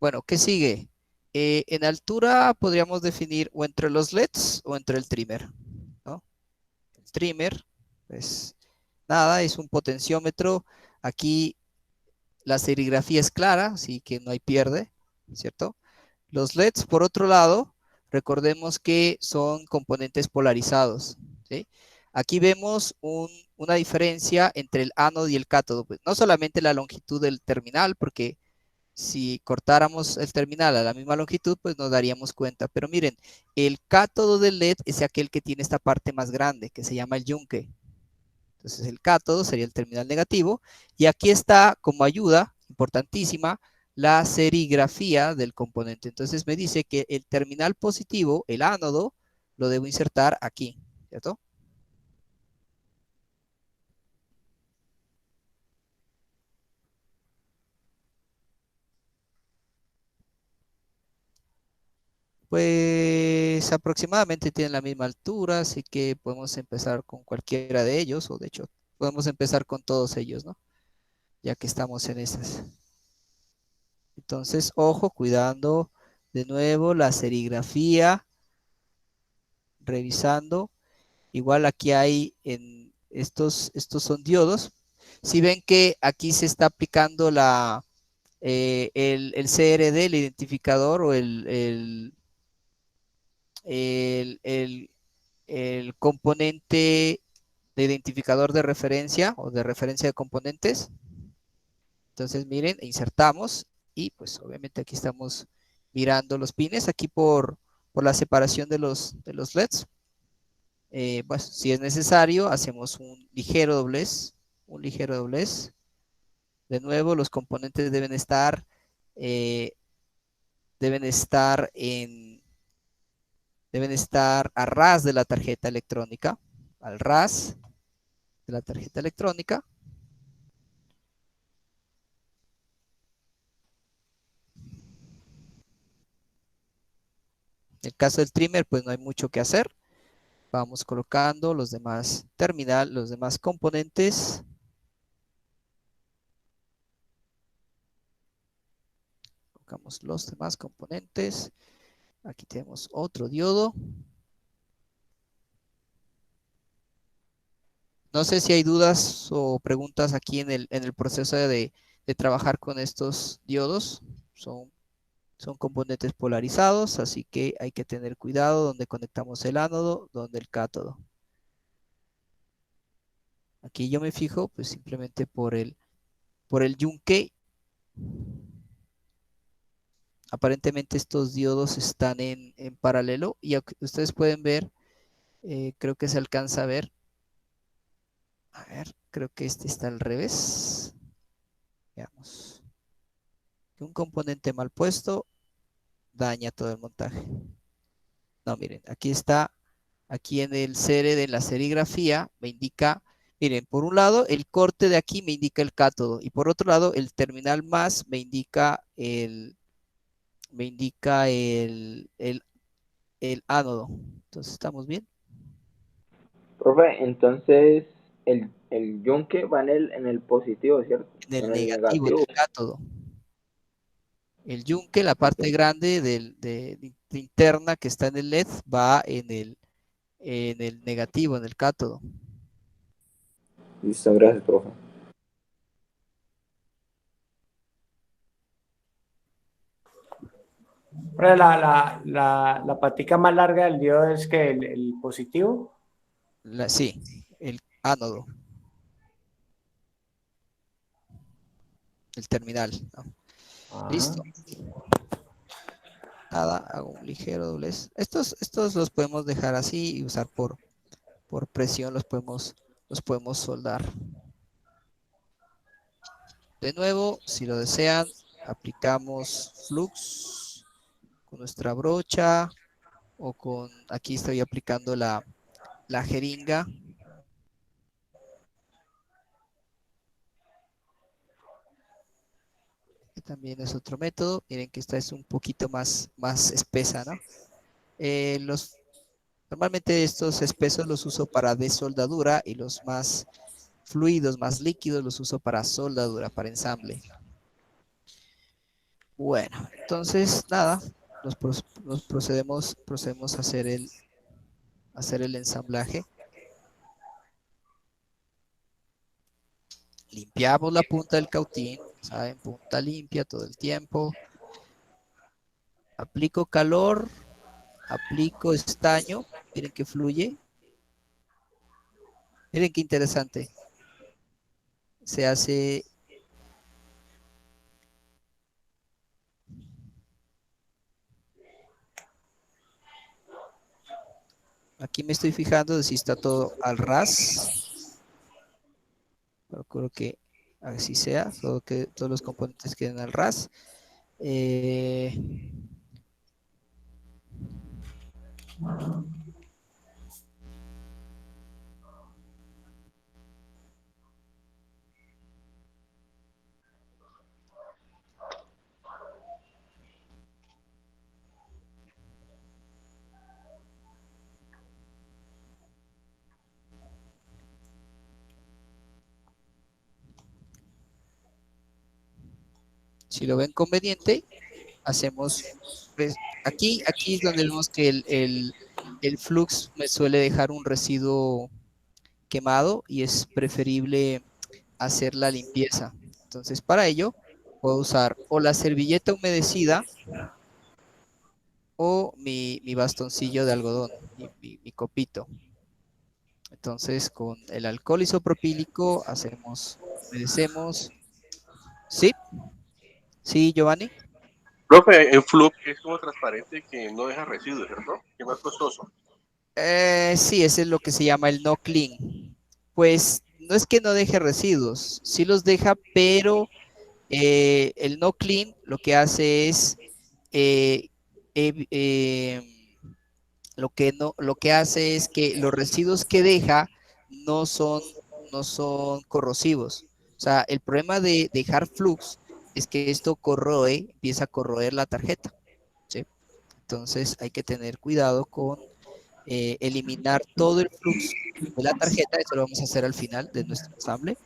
Bueno, ¿qué sigue? En altura podríamos definir o entre los LEDs o entre el trimmer, ¿no? El trimmer, pues nada, es un potenciómetro. Aquí la serigrafía es clara, así que no hay pierde, ¿cierto? Los LEDs, por otro lado, recordemos que son componentes polarizados, ¿sí? Aquí vemos una diferencia entre el ánodo y el cátodo. Pues no solamente la longitud del terminal, porque si cortáramos el terminal a la misma longitud, pues nos daríamos cuenta. Pero miren, el cátodo del LED es aquel que tiene esta parte más grande, que se llama el yunque. Entonces el cátodo sería el terminal negativo. Y aquí está como ayuda, importantísima, la serigrafía del componente. Entonces me dice que el terminal positivo, el ánodo, lo debo insertar aquí, ¿cierto? Pues aproximadamente tienen la misma altura, así que podemos empezar con cualquiera de ellos, o de hecho, podemos empezar con todos ellos, ¿no? Ya que estamos en estas. Entonces, ojo, cuidando de nuevo la serigrafía, revisando. Igual aquí hay estos son diodos. Si ven que aquí se está aplicando el CRD, el identificador o el componente de identificador de referencia o de referencia de componentes. Entonces, miren, insertamos y pues obviamente aquí estamos mirando los pines, aquí por la separación de los LEDs. Pues, si es necesario, hacemos un ligero doblez, De nuevo, los componentes deben estar a ras de la tarjeta electrónica, al ras de la tarjeta electrónica. En el caso del trimmer, pues no hay mucho que hacer. Vamos colocando los demás los demás componentes. Colocamos los demás componentes. Aquí tenemos otro diodo. No sé si hay dudas o preguntas aquí en el proceso de trabajar con estos diodos. Son componentes polarizados, así que hay que tener cuidado donde conectamos el ánodo, donde el cátodo. Aquí yo me fijo pues simplemente por el yunque. Aparentemente estos diodos están en paralelo y ustedes pueden ver, creo que se alcanza a ver. A ver, creo que este está al revés. Veamos. Un componente mal puesto daña todo el montaje. No, miren, aquí está, aquí en el CR de la serigrafía me indica, miren, por un lado el corte de aquí me indica el cátodo y por otro lado el terminal más me indica el ánodo. Entonces, ¿estamos bien? Profe, entonces el yunque va en el positivo, ¿cierto? En el En el negativo, en negativo. el cátodo. El yunque, la parte grande de interna que está en el LED, va en el negativo, en el cátodo. Listo, gracias, profe. Pero la patica más larga del diodo es que el positivo. Sí, el ánodo. El terminal, ¿no? Ajá. Listo. Nada, hago un ligero doblez. Estos los podemos dejar así y usar por presión, los podemos soldar. De nuevo, si lo desean, aplicamos flux con nuestra brocha o aquí estoy aplicando la jeringa. Que también es otro método. Miren que esta es un poquito más espesa, ¿no? Normalmente estos espesos los uso para desoldadura y los más fluidos, más líquidos, los uso para soldadura, para ensamble. Bueno, entonces nada, nos procedemos a hacer el ensamblaje. Limpiamos la punta del cautín, ¿saben? Punta limpia todo el tiempo. Aplico calor, aplico estaño, miren que fluye. Miren qué interesante. Se hace... Aquí me estoy fijando de si está todo al ras. Procuro que así sea, que todos los componentes queden al ras. Si lo ven conveniente, hacemos, pues, aquí es donde vemos que el flux me suele dejar un residuo quemado y es preferible hacer la limpieza. Entonces, para ello, puedo usar o la servilleta humedecida o mi bastoncillo de algodón, mi copito. Entonces, con el alcohol isopropílico humedecemos Sí, sí, Giovanni. Profe, el flux es como transparente que no deja residuos, ¿cierto? Que es más costoso. Sí, ese es lo que se llama el no clean. Pues no es que no deje residuos, sí los deja, pero el no clean lo que hace es eh, ev- lo que hace es que los residuos que deja no son, no son corrosivos. O sea, el problema de dejar flux es que esto corroe, empieza a corroer la tarjeta, ¿sí? Entonces hay que tener cuidado con eliminar todo el flux de la tarjeta. Eso lo vamos a hacer al final de nuestro ensamble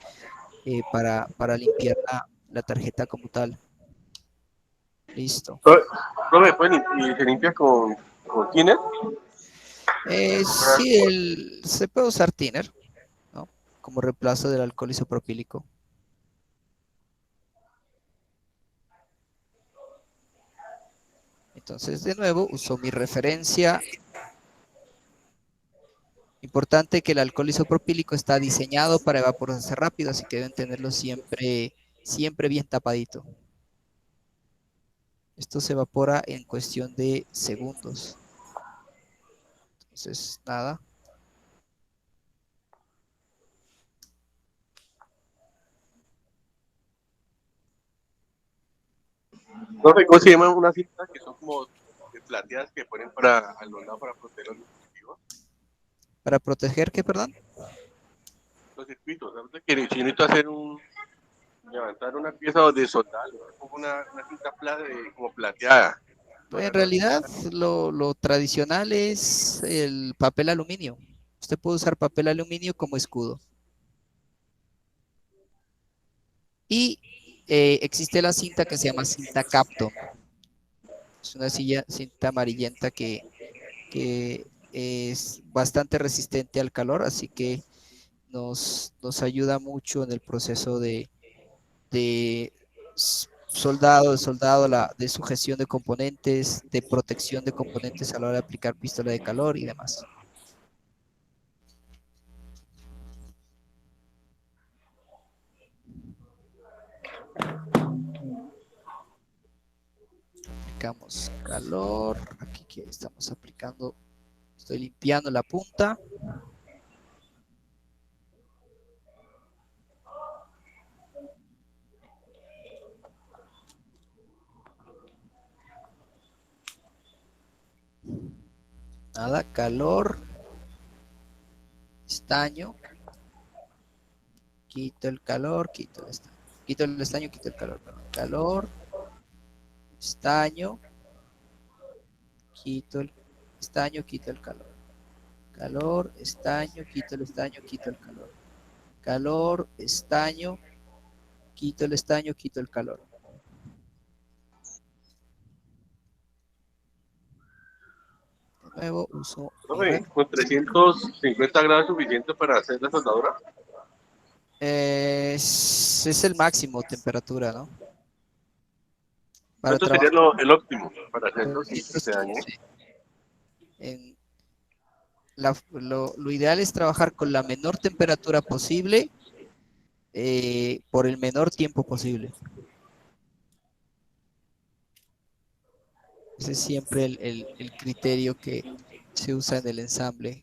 para limpiar la tarjeta como tal. Listo. Profe, pues, y se limpia con thinner. Sí, se puede usar thinner, ¿no? Como reemplazo del alcohol isopropílico. Entonces, de nuevo, uso mi referencia. Importante que el alcohol isopropílico está diseñado para evaporarse rápido, así que deben tenerlo siempre, siempre bien tapadito. Esto se evapora en cuestión de segundos. Entonces, nada. Profe, ¿cómo se llama una cinta que son como plateadas que ponen para al lado para proteger los dispositivos? ¿Para proteger qué, perdón? Los circuitos, ¿sabes? Que si necesito hacer levantar una pieza o de soldar, pongo una cinta como plateada. En realidad, lo tradicional es el papel aluminio. Usted puede usar papel aluminio como escudo. Y existe la cinta que se llama cinta Kapton. Es una cinta amarillenta que es bastante resistente al calor, así que nos ayuda mucho en el proceso de soldado, de sujeción de componentes, de protección de componentes a la hora de aplicar pistola de calor y demás. Aplicamos calor, aquí que estamos aplicando, estoy limpiando la punta. Nada, calor, estaño, quito el calor, quito el estaño, quito el estaño, quito el calor, perdón. Calor, estaño, quito el estaño, quito el calor. Calor, estaño, quito el estaño, quito el calor. Calor, estaño, quito el estaño, quito el calor. De nuevo uso Profe, con 350 grados suficiente para hacer la soldadura. Es el máximo temperatura, ¿no? Para ¿Cuánto sería trabajar el óptimo para hacerlo sin que se dañe? 215. En lo ideal es trabajar con la menor temperatura posible por el menor tiempo posible. Ese es siempre el criterio que se usa en el ensamble.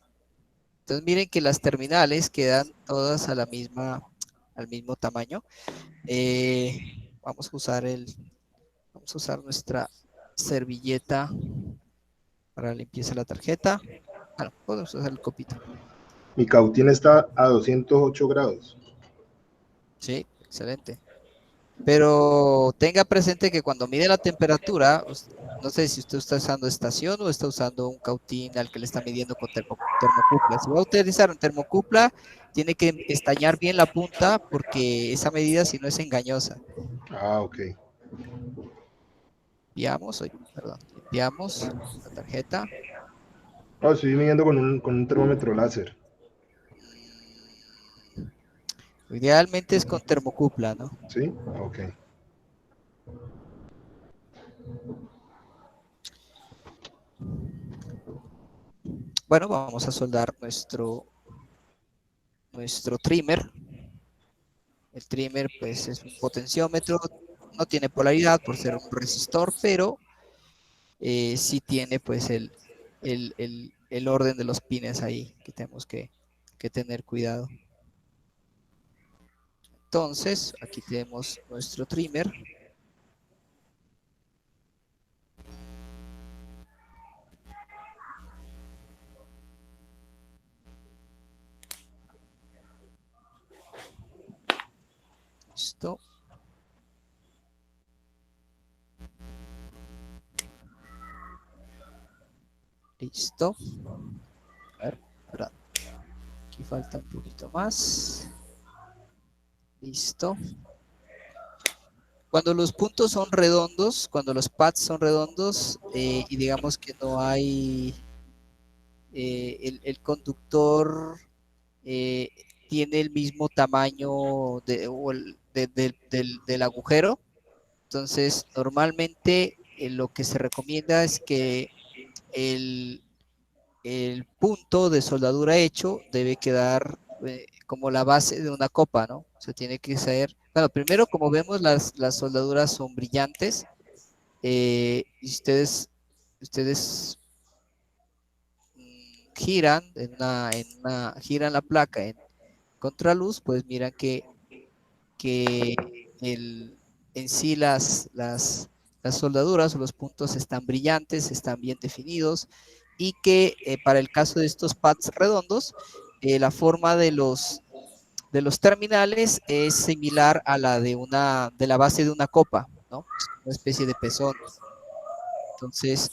Entonces miren que las terminales quedan todas a al mismo tamaño. Vamos a usar nuestra servilleta para limpieza de la tarjeta. Bueno, podemos usar el copito. Mi cautín está a 208 grados. Sí, excelente. Pero tenga presente que cuando mide la temperatura, no sé si usted está usando estación o está usando un cautín al que le está midiendo con termocupla. Si va a utilizar un termocupla, tiene que estañar bien la punta porque esa medida si no es engañosa. Ah, ok. Limpiamos la tarjeta. Oh, estoy midiendo con un termómetro láser. Idealmente es con termocupla, ¿no? ¿Sí? Ok. Bueno, vamos a soldar nuestro trimmer. El trimmer pues es un potenciómetro, no tiene polaridad por ser un resistor, pero sí tiene pues el orden de los pines ahí que tenemos que tener cuidado. Entonces, aquí tenemos nuestro trimmer. Listo. Listo. A ver, espera. Aquí falta un poquito más. Listo. Cuando los puntos son redondos, cuando los pads son redondos y digamos que no hay el conductor tiene el mismo tamaño del agujero, entonces normalmente lo que se recomienda es que el punto de soldadura hecho debe quedar como la base de una copa, ¿no? O sea, tiene que ser, bueno, primero como vemos las soldaduras son brillantes y ustedes giran giran la placa en contraluz, pues miran que en sí las soldaduras o los puntos están brillantes, están bien definidos y que para el caso de estos pads redondos, la forma de los terminales es similar a la de la base de una copa, ¿no? Es una especie de pezón. Entonces,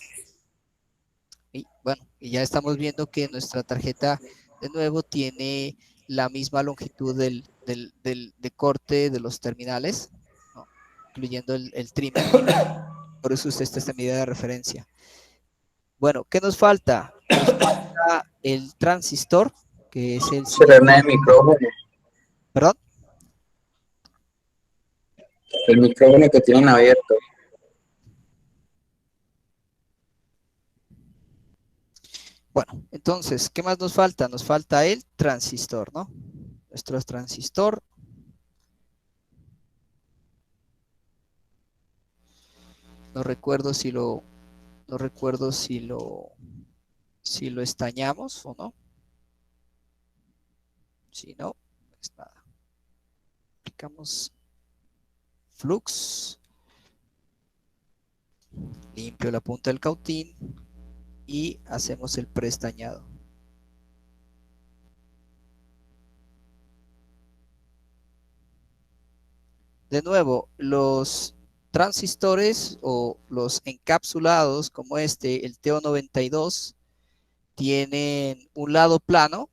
y bueno, y ya estamos viendo que nuestra tarjeta de nuevo tiene la misma longitud de corte de los terminales, ¿no? Incluyendo el trimmer. Por eso usted esta medida de referencia. Bueno, ¿qué nos falta? Nos falta el transistor, que es el siguiente. el micrófono. ¿Perdón? El micrófono que tienen abierto. Bueno, entonces, ¿qué más nos falta? Nos falta el transistor, ¿no? Nuestro transistor. No recuerdo si lo estañamos o no. Si no, pues nada. Aplicamos flux. Limpio la punta del cautín y hacemos el preestañado. De nuevo, los transistores o los encapsulados como este, el TO92, tienen un lado plano,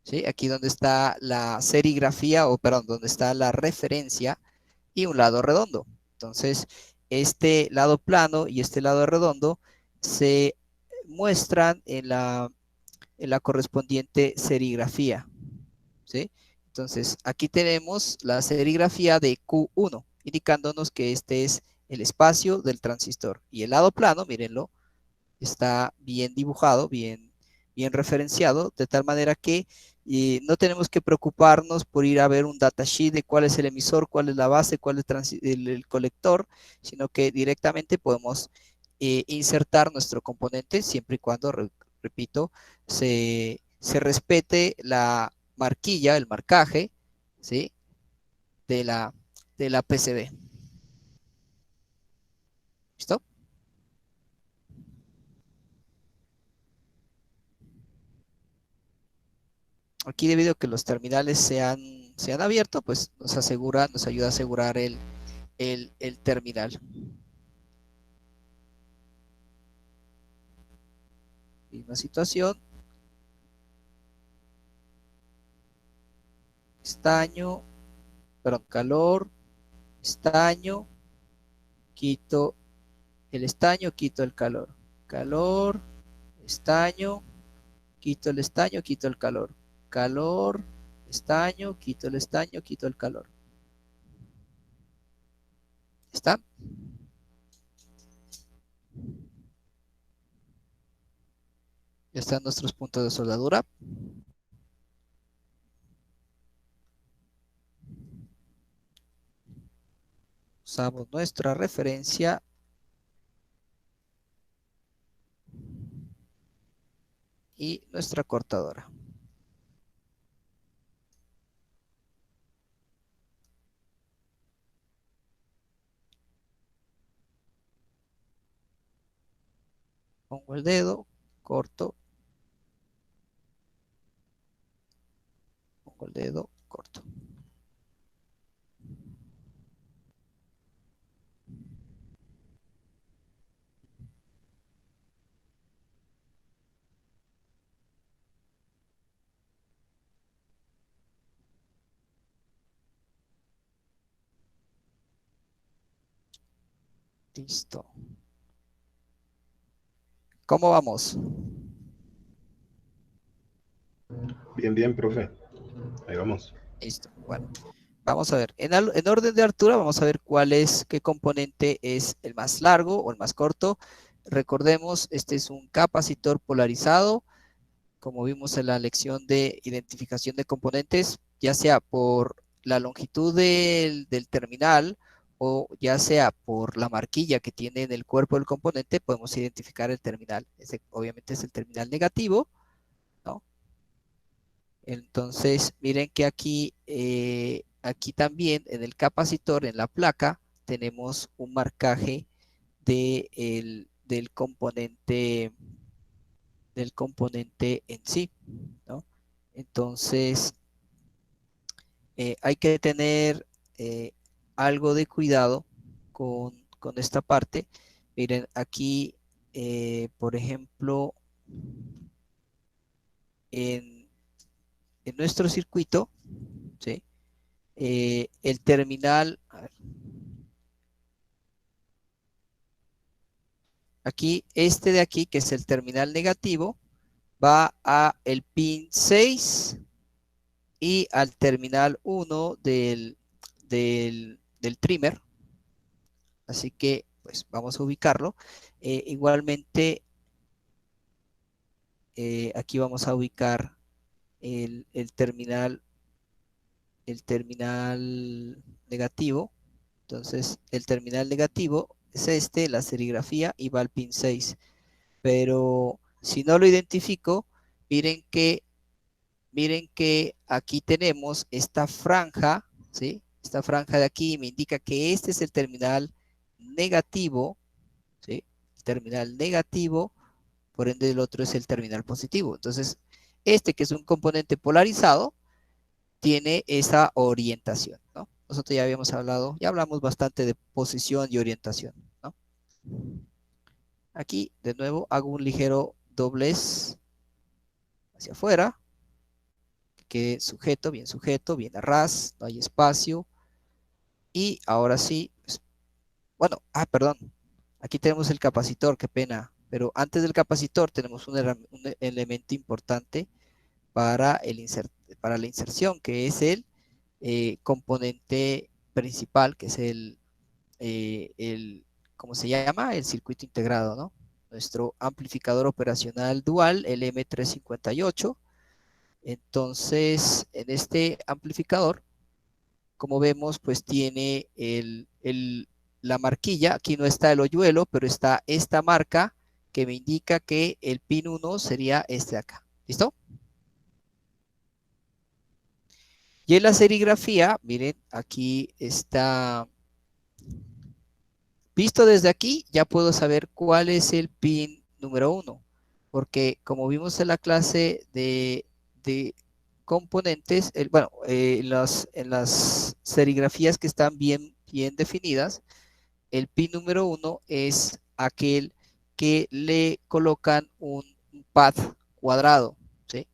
¿sí? Aquí donde está la serigrafía, o perdón, donde está la referencia, y un lado redondo. Entonces, este lado plano y este lado redondo se muestran en la correspondiente serigrafía, ¿sí? Entonces, aquí tenemos la serigrafía de Q1, indicándonos que este es el espacio del transistor. Y el lado plano, mírenlo, está bien dibujado, bien referenciado, de tal manera que no tenemos que preocuparnos por ir a ver un datasheet de cuál es el emisor, cuál es la base, cuál es el colector, sino que directamente podemos insertar nuestro componente siempre y cuando, repito, se respete la marquilla, el marcaje, ¿sí? de la PCB. ¿Listo? Aquí, debido a que los terminales se han abierto, pues nos ayuda a asegurar el terminal. Misma situación. Estaño, perdón, calor, estaño, quito el estaño, quito el calor. Calor, estaño, quito el estaño, quito el calor. Calor, estaño, quito el estaño, quito el calor. ¿Está? Ya están nuestros puntos de soldadura. usamos nuestra referencia y nuestra cortadora. Pongo el dedo, corto. Pongo el dedo, corto. Listo. ¿Cómo vamos? Bien, bien, profe. Ahí vamos. Listo. Bueno, vamos a ver. En orden de altura, vamos a ver qué componente es el más largo o el más corto. Recordemos, este es un capacitor polarizado, como vimos en la lección de identificación de componentes, ya sea por la longitud del terminal o ya sea por la marquilla que tiene en el cuerpo del componente, podemos identificar el terminal. Obviamente es el terminal negativo, ¿no? Entonces, miren que aquí también en el capacitor, en la placa, tenemos un marcaje del componente en sí, ¿no? Entonces, hay que tener algo de cuidado con esta parte. Miren, aquí, por ejemplo, en nuestro circuito, ¿sí? El terminal, a ver, aquí, este de aquí, que es el terminal negativo, va a el pin 6 y al terminal 1 del trimmer. Así que, pues, vamos a ubicarlo. Igualmente, aquí vamos a ubicar el terminal negativo. Entonces, el terminal negativo es este, la serigrafía, y va al pin 6. Pero si no lo identifico, miren que aquí tenemos esta franja, ¿sí? Esta franja de aquí me indica que este es el terminal negativo, ¿sí? El terminal negativo, por ende el otro es el terminal positivo. Entonces, este que es un componente polarizado, tiene esa orientación, ¿no? Nosotros ya habíamos hablado, ya hablamos bastante de posición y orientación, ¿no? Aquí, de nuevo, hago un ligero doblez hacia afuera, que quede sujeto, bien a ras, no hay espacio. Y ahora sí, pues, bueno, perdón, aquí tenemos el capacitor, qué pena, pero antes del capacitor tenemos un elemento importante para la inserción, que es el componente principal, que es ¿cómo se llama? El circuito integrado, ¿no? Nuestro amplificador operacional dual, el M358. Entonces, en este amplificador, como vemos, pues tiene la marquilla. Aquí no está el hoyuelo, pero está esta marca que me indica que el pin 1 sería este de acá. ¿Listo? Y en la serigrafía, miren, aquí está. Visto desde aquí, ya puedo saber cuál es el pin número 1. Porque como vimos en la clase de componentes, bueno, en las serigrafías que están bien definidas, el pin número 1 es aquel que le colocan un pad cuadrado, ¿sí?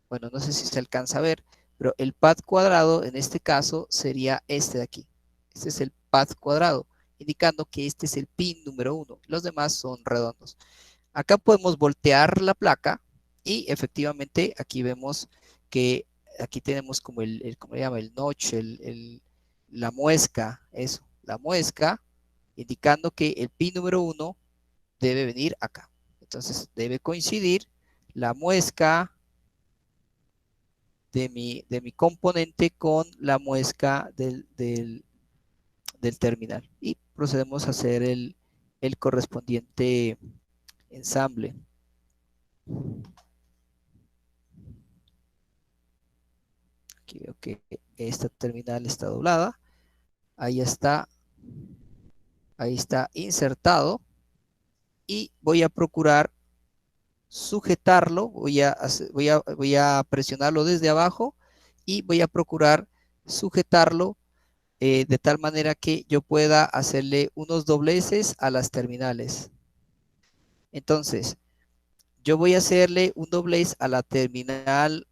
Bueno, no sé si se alcanza a ver, pero el pad cuadrado en este caso sería este de aquí. Este es el pad cuadrado, indicando que este es el pin número 1. Los demás son redondos. Acá podemos voltear la placa y efectivamente aquí vemos que aquí tenemos como ¿cómo se llama? El notch, la muesca, eso, la muesca, indicando que el pin número 1 debe venir acá. Entonces debe coincidir la muesca de mi componente con la muesca del del terminal. Y procedemos a hacer el correspondiente ensamble. Aquí veo que esta terminal está doblada. Ahí está insertado. Y voy a procurar sujetarlo, voy a presionarlo desde abajo y voy a procurar sujetarlo de tal manera que yo pueda hacerle unos dobleces a las terminales. Entonces, yo voy a hacerle un doblez a la terminal,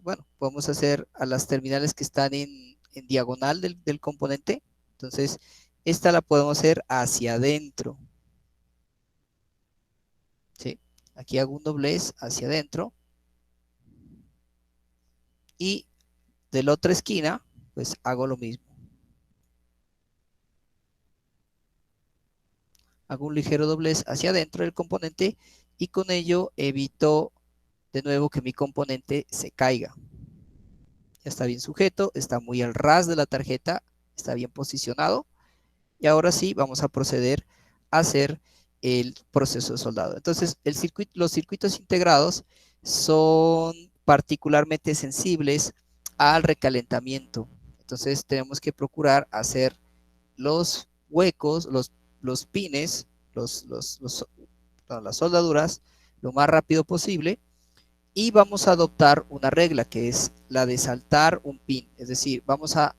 bueno, podemos hacer a las terminales que están en diagonal del componente. Entonces, esta la podemos hacer hacia adentro. ¿Sí? Aquí hago un doblez hacia adentro. Y de la otra esquina, pues hago lo mismo. Hago un ligero doblez hacia adentro del componente y con ello evito de nuevo que mi componente se caiga. Ya está bien sujeto, está muy al ras de la tarjeta, está bien posicionado. Y ahora sí vamos a proceder a hacer el proceso de soldado. Entonces, los circuitos integrados son particularmente sensibles al recalentamiento. Entonces, tenemos que procurar hacer los huecos, los pines, las soldaduras, lo más rápido posible. Y vamos a adoptar una regla que es la de saltar un pin. Es decir, vamos a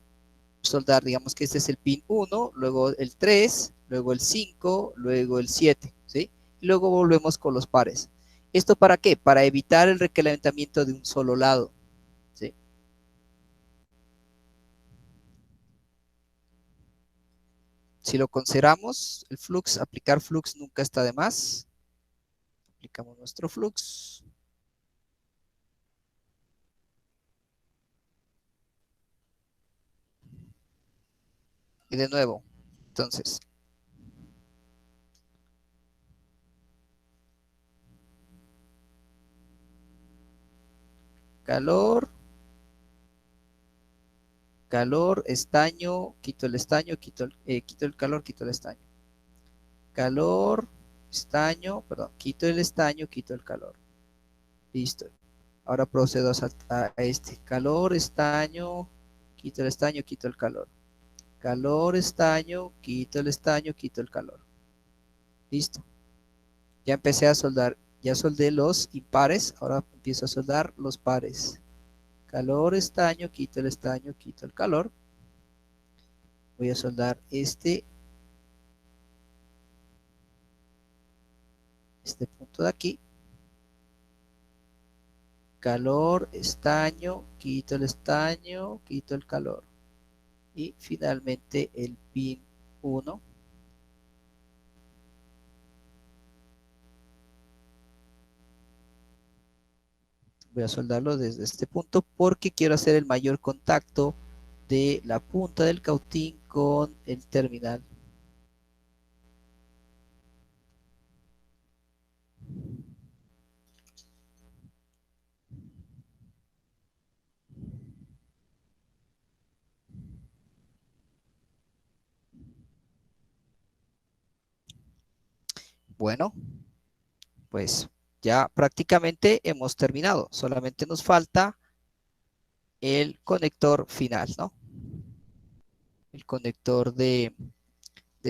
soldar, digamos que este es el pin 1, luego el 3, luego el 5, luego el 7, ¿sí? Y luego volvemos con los pares. ¿Esto para qué? Para evitar el recalentamiento de un solo lado, ¿sí? Si lo consideramos, el flux, aplicar flux nunca está de más. Aplicamos nuestro flux. Y de nuevo, entonces, calor, estaño, quito el estaño, quito el calor, quito el estaño. Calor, estaño, perdón, quito el estaño, quito el calor. Listo. Ahora procedo a este. Calor, estaño, quito el estaño, quito el calor. Calor, estaño, quito el estaño, quito el calor. Listo. Ya empecé a soldar. Ya soldé los impares. Ahora empiezo a soldar los pares. Calor, estaño, quito el estaño, quito el calor. Voy a soldar este punto de aquí. Calor, estaño, quito el estaño, quito el calor. Y finalmente el pin 1. Voy a soldarlo desde este punto porque quiero hacer el mayor contacto de la punta del cautín con el terminal. Bueno, pues ya prácticamente hemos terminado. Solamente nos falta el conector final, ¿no? El conector de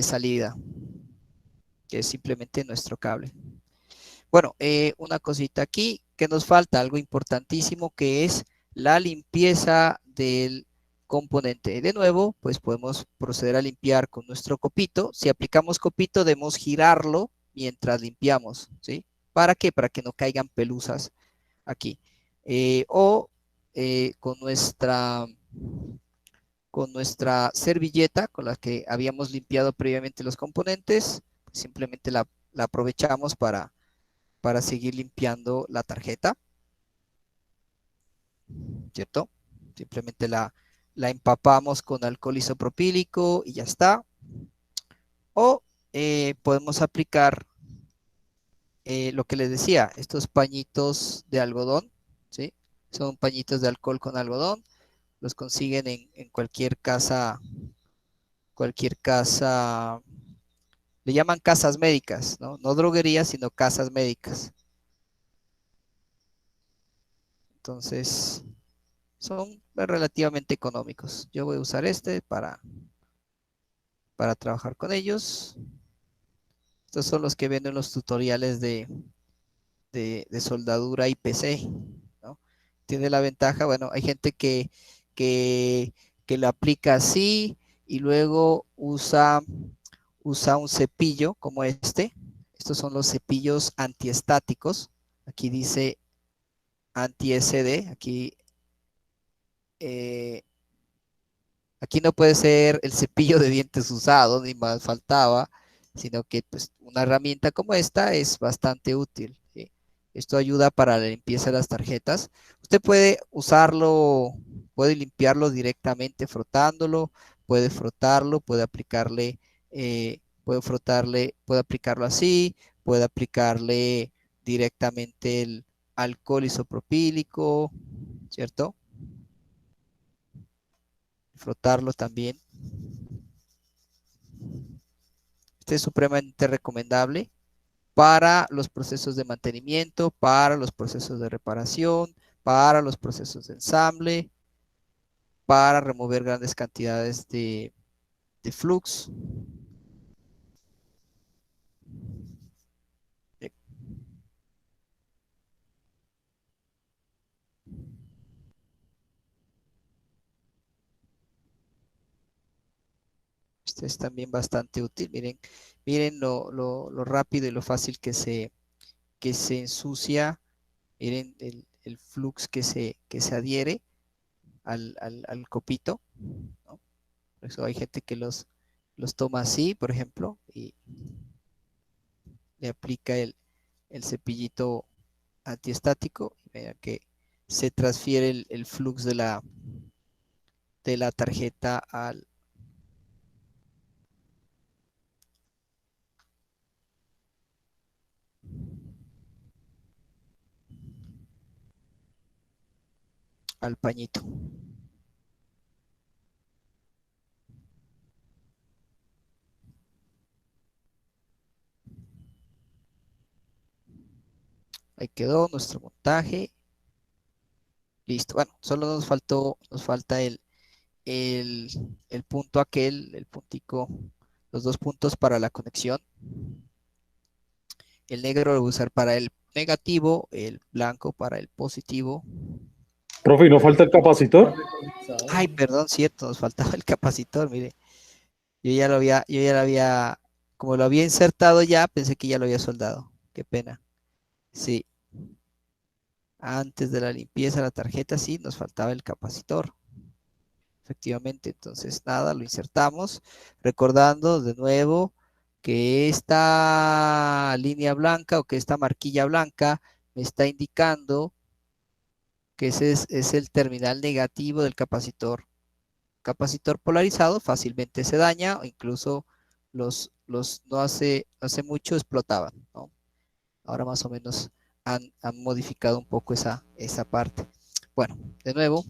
salida, que es simplemente nuestro cable. Bueno, una cosita aquí que nos falta, algo importantísimo, que es la limpieza del componente. De nuevo, pues podemos proceder a limpiar con nuestro copito. Si aplicamos copito, debemos girarlo mientras limpiamos, ¿sí? ¿Para qué? Para que no caigan pelusas aquí. Con nuestra servilleta con la que habíamos limpiado previamente los componentes, pues simplemente la aprovechamos para seguir limpiando la tarjeta, ¿cierto? Simplemente la empapamos con alcohol isopropílico y ya está. O podemos aplicar lo que les decía, estos pañitos de algodón, ¿sí? Son pañitos de alcohol con algodón, los consiguen en cualquier casa cualquier casa, le llaman casas médicas, ¿no? No droguerías, sino casas médicas. Entonces, son relativamente económicos. Yo voy a usar este para trabajar con ellos. Estos son los que ven en los tutoriales de soldadura IPC, ¿no? Tiene la ventaja, bueno, hay gente que lo aplica así y luego usa un cepillo como este. Estos son los cepillos antiestáticos. Aquí dice anti-SD. Aquí no puede ser el cepillo de dientes usado, ni más faltaba, sino que pues, una herramienta como esta es bastante útil, ¿sí? Esto ayuda para la limpieza de las tarjetas. Usted puede usarlo, puede limpiarlo directamente frotándolo, puede frotarlo, puede aplicarle, puede aplicarlo así, puede aplicarle directamente el alcohol isopropílico, ¿cierto? Frotarlo también. Este es supremamente recomendable para los procesos de mantenimiento, para los procesos de reparación, para los procesos de ensamble, para remover grandes cantidades de flux. Este es también bastante útil. Miren lo rápido y lo fácil que se ensucia. Miren el flux que se adhiere al copito, ¿no? Por eso hay gente que los toma así, por ejemplo, y le aplica el cepillito antiestático, y vean que se transfiere el flux de la tarjeta al pañito. Ahí quedó nuestro montaje. Listo. Bueno, solo nos falta el punto aquel, el puntico, los dos puntos para la conexión. El negro lo voy a usar para el negativo, el blanco para el positivo. Profe, ¿y no falta el capacitor? Ay, perdón, cierto, nos faltaba el capacitor, mire. Yo ya lo había, como lo había insertado ya, pensé que ya lo había soldado. Qué pena. Sí. Antes de la limpieza de la tarjeta, sí, nos faltaba el capacitor. Efectivamente, entonces nada, lo insertamos. Recordando de nuevo que esta línea blanca o que esta marquilla blanca me está indicando que ese es el terminal negativo del capacitor. Capacitor polarizado fácilmente se daña o incluso los no hace mucho explotaban, ¿no? Ahora más o menos han modificado un poco esa parte. Bueno, de nuevo,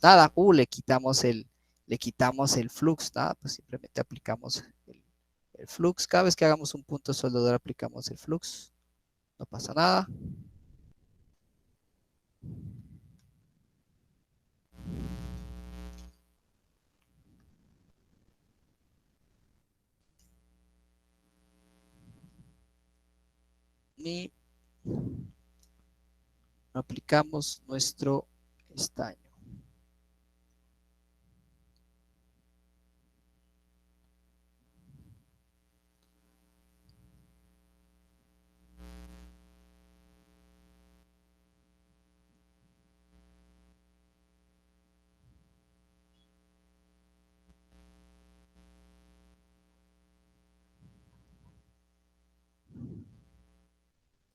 nada, le quitamos el flux, nada, pues simplemente aplicamos el flux. Cada vez que hagamos un punto soldador aplicamos el flux, no pasa nada. Y aplicamos nuestro estaño.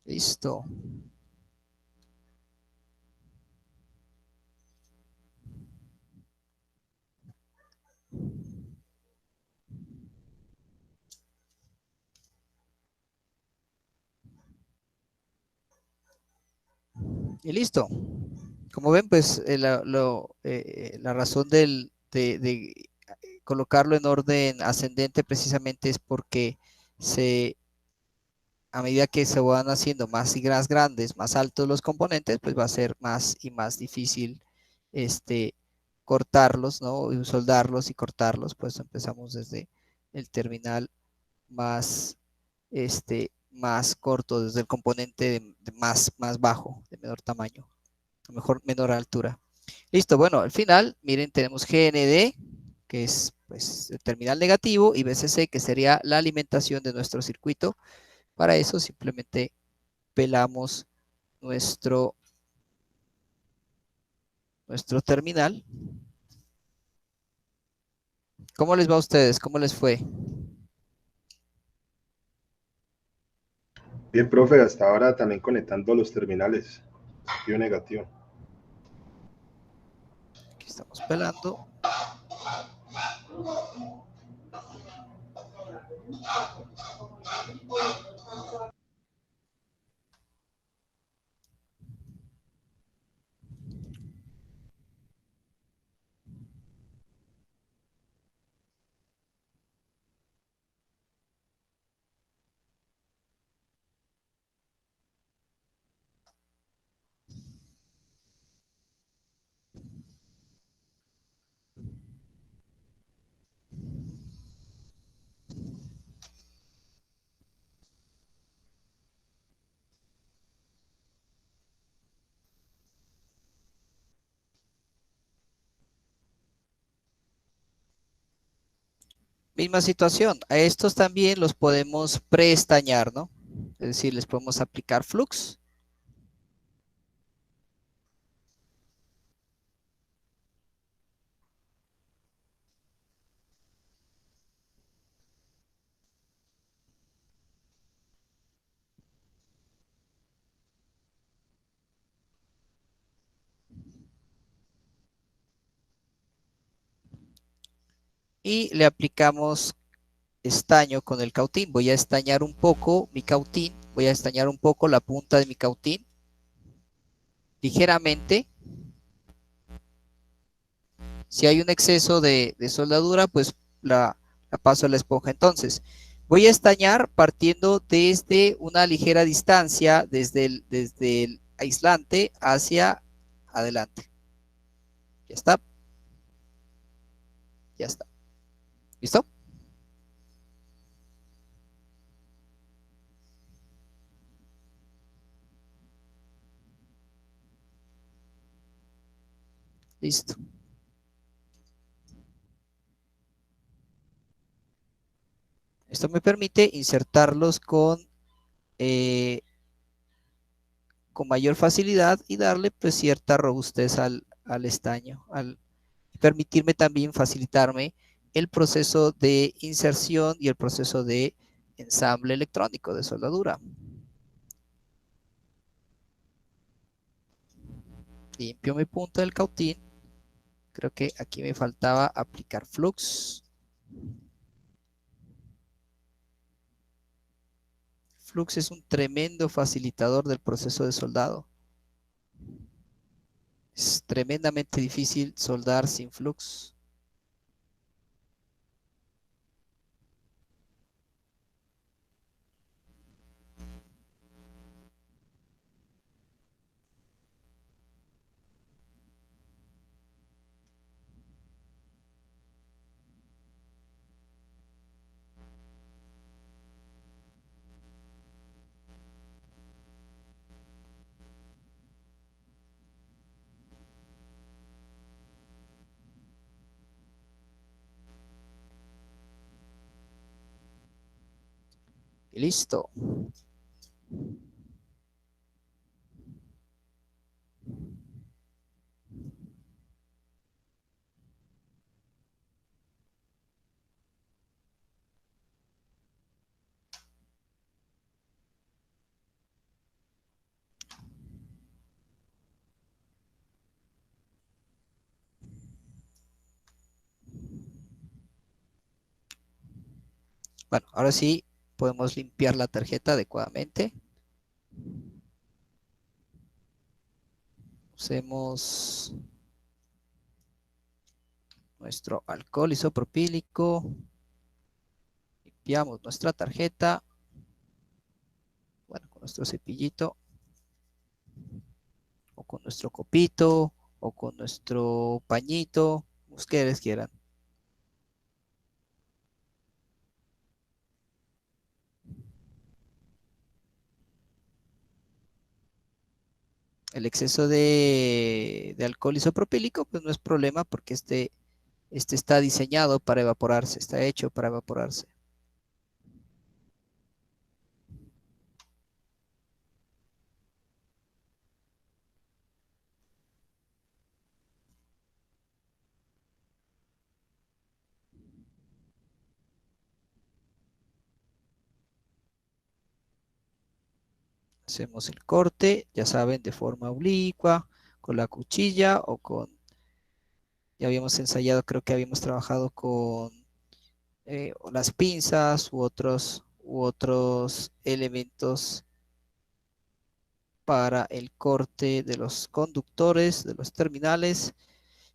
Listo. Y listo. Como ven, pues la razón colocarlo en orden ascendente precisamente es porque a medida que se van haciendo más y más grandes, más altos los componentes, pues va a ser más y más difícil cortarlos, ¿no? Y soldarlos y cortarlos. Pues empezamos desde el terminal más, más corto, desde el componente más bajo, de menor tamaño, a lo mejor menor altura. Listo, bueno, al final, miren, tenemos GND, que es pues el terminal negativo, y VCC, que sería la alimentación de nuestro circuito. Para eso simplemente pelamos nuestro terminal. ¿Cómo les va a ustedes? ¿Cómo les fue? Bien, profe, hasta ahora también conectando los terminales, positivo y negativo. Aquí estamos pelando. Misma situación, a estos también los podemos preestañar, ¿no? Es decir, les podemos aplicar flux. Y le aplicamos estaño con el cautín. Voy a estañar un poco mi cautín, voy a estañar un poco la punta de mi cautín, ligeramente. Si hay un exceso de soldadura, pues la paso a la esponja. Entonces, voy a estañar partiendo desde una ligera distancia, desde el aislante hacia adelante. Ya está. Ya está. ¿Listo? Listo. Esto me permite insertarlos con mayor facilidad y darle pues cierta robustez al estaño, permitirme también facilitarme el proceso de inserción y el proceso de ensamble electrónico de soldadura. Limpio mi punta del cautín. Creo que aquí me faltaba aplicar flux. Flux es un tremendo facilitador del proceso de soldado. Es tremendamente difícil soldar sin flux. Y listo. Bueno, ahora sí podemos limpiar la tarjeta adecuadamente. Usemos nuestro alcohol isopropílico, limpiamos nuestra tarjeta, bueno, con nuestro cepillito, o con nuestro copito, o con nuestro pañito, ustedes quieran. El exceso de alcohol isopropílico pues no es problema porque este está diseñado para evaporarse, está hecho para evaporarse. Hacemos el corte, ya saben, de forma oblicua, con la cuchilla o con, ya habíamos ensayado, creo que habíamos trabajado con las pinzas u otros elementos para el corte de los conductores, de los terminales,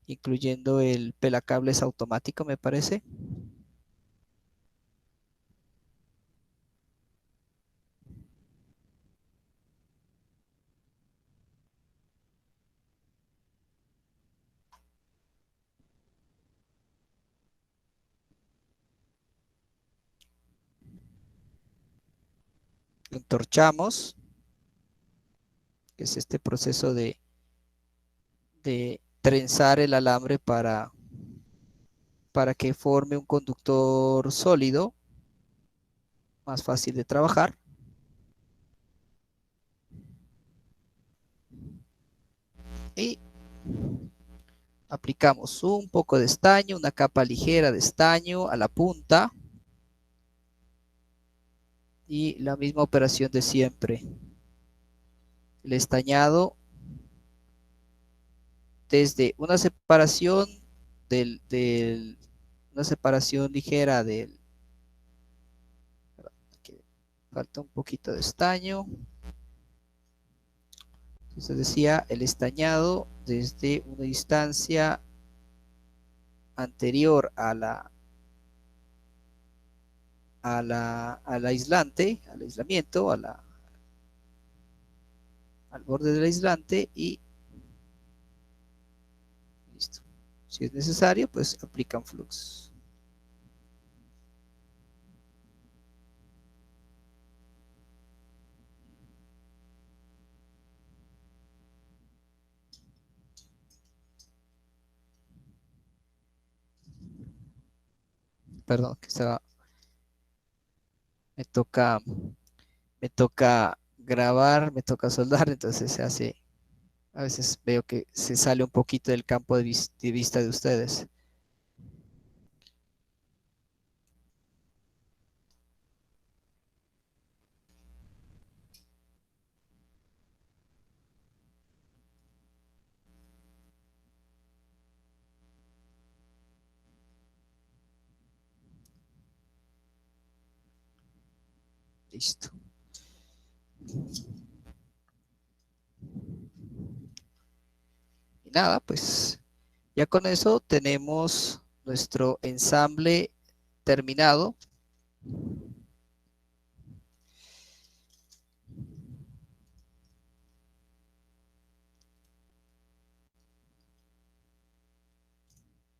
incluyendo el pelacables automático, me parece. Entorchamos, que es este proceso de trenzar el alambre para que forme un conductor sólido, más fácil de trabajar. Y aplicamos un poco de estaño, una capa ligera de estaño a la punta. Y la misma operación de siempre. El estañado desde una separación una separación ligera del, falta un poquito de estaño. Entonces decía el estañado desde una distancia anterior al aislante, al aislamiento, al borde del aislante y listo. Si es necesario, pues aplican flux. Perdón, que estaba... Me toca grabar, me toca soldar, entonces se hace... A veces veo que se sale un poquito del campo de vista de ustedes. Listo. Y nada, pues ya con eso tenemos nuestro ensamble terminado.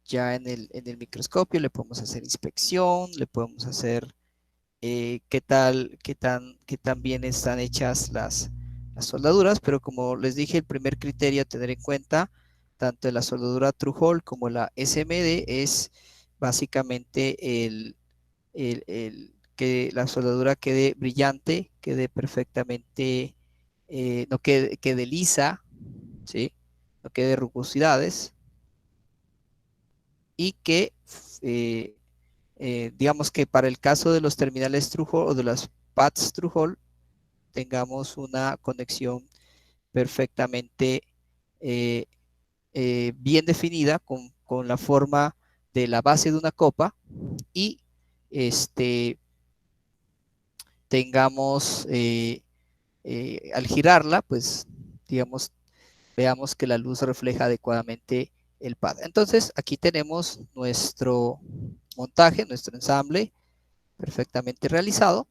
Ya en el microscopio le podemos hacer inspección, le podemos hacer qué tan bien están hechas las soldaduras, pero como les dije, el primer criterio a tener en cuenta, tanto la soldadura Through-Hole como la SMD, es básicamente que la soldadura quede brillante, quede perfectamente, no quede lisa, ¿sí? No quede rugosidades, y que digamos que para el caso de los terminales Through-Hole o de las pads Through-Hole tengamos una conexión perfectamente bien definida con la forma de la base de una copa y tengamos al girarla, pues digamos, veamos que la luz refleja adecuadamente el pad. Entonces, aquí tenemos nuestro montaje, nuestro ensamble perfectamente realizado.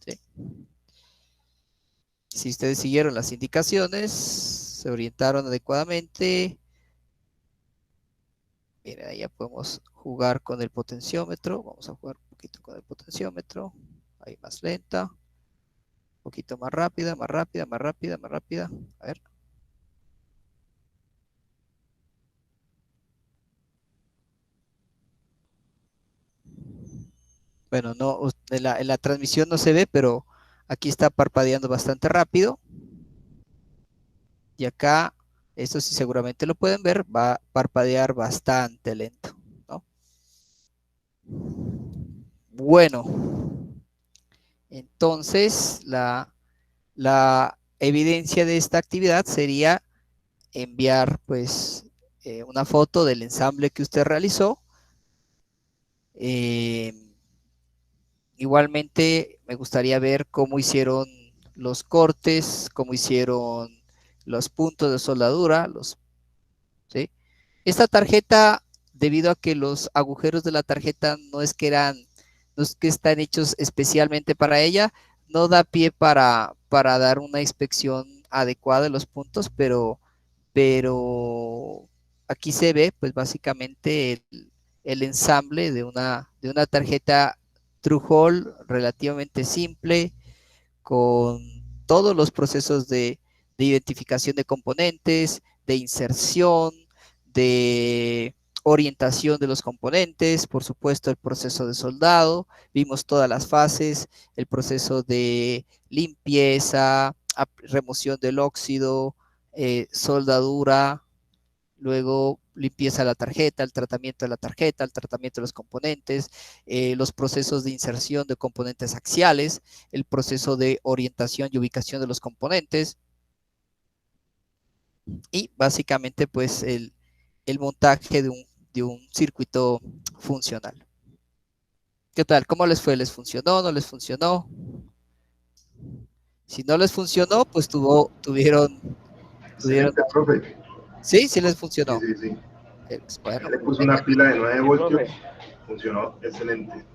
¿Sí? Si ustedes siguieron las indicaciones, se orientaron adecuadamente. Miren, ahí ya podemos jugar con el potenciómetro. Vamos a jugar un poquito con el potenciómetro. Ahí más lenta. Un poquito más rápida, más rápida, más rápida, más rápida. A ver. Bueno, no, en la transmisión no se ve, pero aquí está parpadeando bastante rápido. Y acá, esto sí seguramente lo pueden ver, va a parpadear bastante lento, ¿no? Bueno, entonces la evidencia de esta actividad sería enviar pues una foto del ensamble que usted realizó. Igualmente me gustaría ver cómo hicieron los cortes, cómo hicieron los puntos de soldadura, ¿sí? Esta tarjeta, debido a que los agujeros de la tarjeta no es que están hechos especialmente para ella, no da pie para dar una inspección adecuada de los puntos, pero aquí se ve pues básicamente el ensamble de una tarjeta True-Hole relativamente simple, con todos los procesos de identificación de componentes, de inserción, de orientación de los componentes, por supuesto el proceso de soldado, vimos todas las fases, el proceso de limpieza, remoción del óxido, soldadura, luego limpieza de la tarjeta, el tratamiento de la tarjeta, el tratamiento de los componentes, los procesos de inserción de componentes axiales, el proceso de orientación y ubicación de los componentes, y básicamente pues el montaje de un circuito funcional. ¿Qué tal? ¿Cómo les fue? ¿Les funcionó? ¿No les funcionó? Si no les funcionó, pues tuvieron... Excelente, profe. ¿Sí? ¿Sí les Sí, funcionó? sí, sí. Bueno, Le puse una pila de 9 voltios. Profe. Funcionó excelente.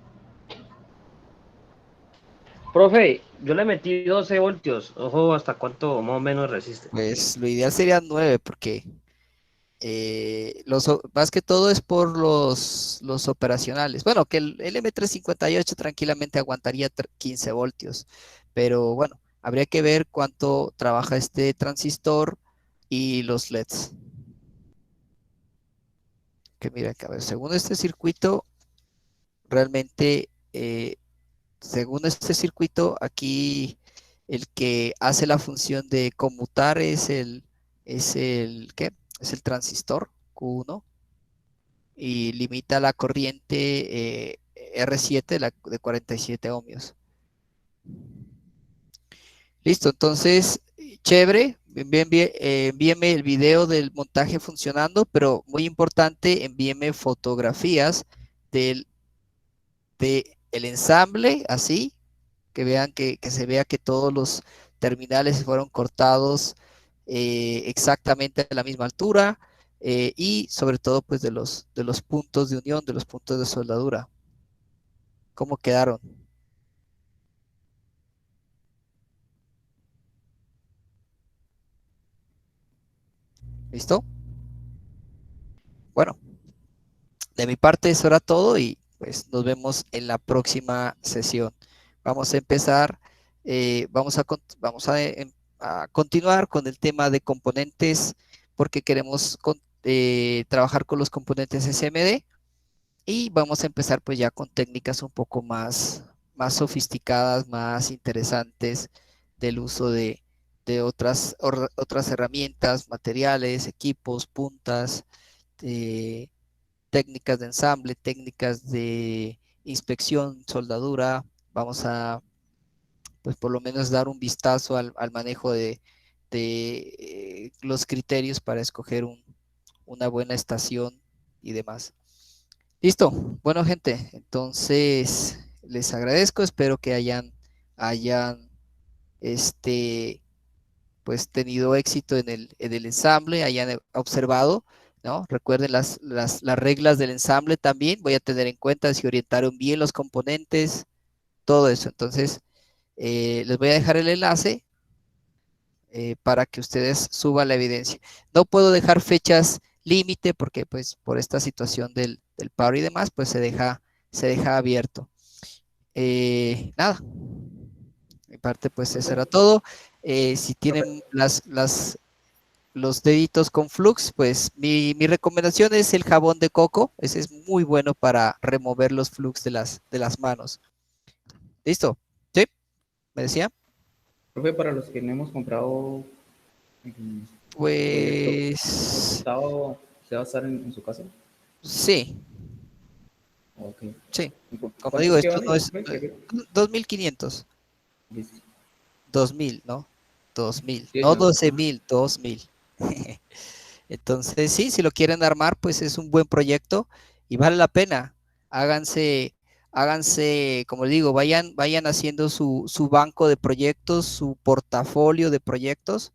Profe, yo le metí 12 voltios. Ojo, ¿hasta cuánto más o menos resiste? pues lo ideal sería 9 porque más que todo es por los operacionales. Bueno, que el M358 tranquilamente aguantaría 15 voltios, pero bueno, habría que ver cuánto trabaja este transistor y los LEDs. Que mira, que a ver, según este circuito, realmente, según este circuito, aquí el que hace la función de conmutar ¿qué? Es el transistor Q1 y limita la corriente R7 de 47 ohmios. Listo, entonces, chévere, envíeme el video del montaje funcionando, pero muy importante, envíeme fotografías del ensamble, así, que vean que se vea que todos los terminales fueron cortados exactamente a la misma altura, y sobre todo pues de los puntos de unión, de los puntos de soldadura. ¿Cómo quedaron? ¿Listo? Bueno, de mi parte eso era todo y pues nos vemos en la próxima sesión. Vamos a empezar, vamos a continuar con el tema de componentes porque queremos trabajar con los componentes SMD y vamos a empezar pues ya con técnicas un poco más sofisticadas, más interesantes del uso de otras herramientas, materiales, equipos, puntas, técnicas de ensamble, técnicas de inspección, soldadura. Vamos a, pues por lo menos dar un vistazo al manejo de los criterios para escoger una buena estación y demás. Listo. Bueno, gente, entonces les agradezco. Espero que hayan pues tenido éxito en el ensamble, hayan observado ¿no? Recuerden las reglas del ensamble también. Voy a tener en cuenta si orientaron bien los componentes, todo eso. Entonces, les voy a dejar el enlace para que ustedes suban la evidencia. No puedo dejar fechas límite porque pues por esta situación del paro y demás, pues se deja abierto. Nada, mi parte pues eso era todo. Si tienen los deditos con flux, pues mi recomendación es el jabón de coco. Ese es muy bueno para remover los flux de las manos. ¿Listo? ¿Sí? ¿Me decía? Profe, para los que no hemos comprado el Pues proyecto, ¿se va a estar en su casa? sí, Ok. sí. Como ¿Cuánto digo, es que esto vale, no es profe? 2.500. Listo. 2.000, ¿no? 2.000, Sí, no señor. 12.000, 2.000. Entonces, sí, si lo quieren armar, pues es un buen proyecto y vale la pena. Háganse, como digo, vayan haciendo su banco de proyectos, su portafolio de proyectos,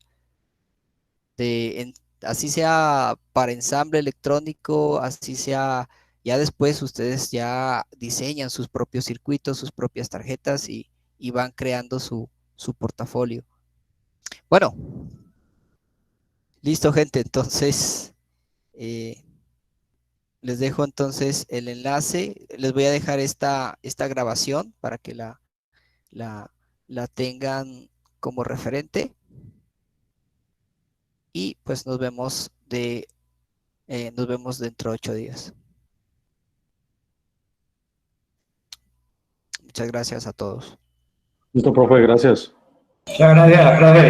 así sea para ensamble electrónico, así sea, ya después ustedes ya diseñan sus propios circuitos, sus propias tarjetas y van creando su portafolio. Bueno, listo, gente. Entonces, les dejo entonces el enlace. Les voy a dejar esta grabación para que la tengan como referente. Y pues nos vemos dentro de 8 días. Muchas gracias a todos. Listo, profe, gracias. Muchas gracias, profe.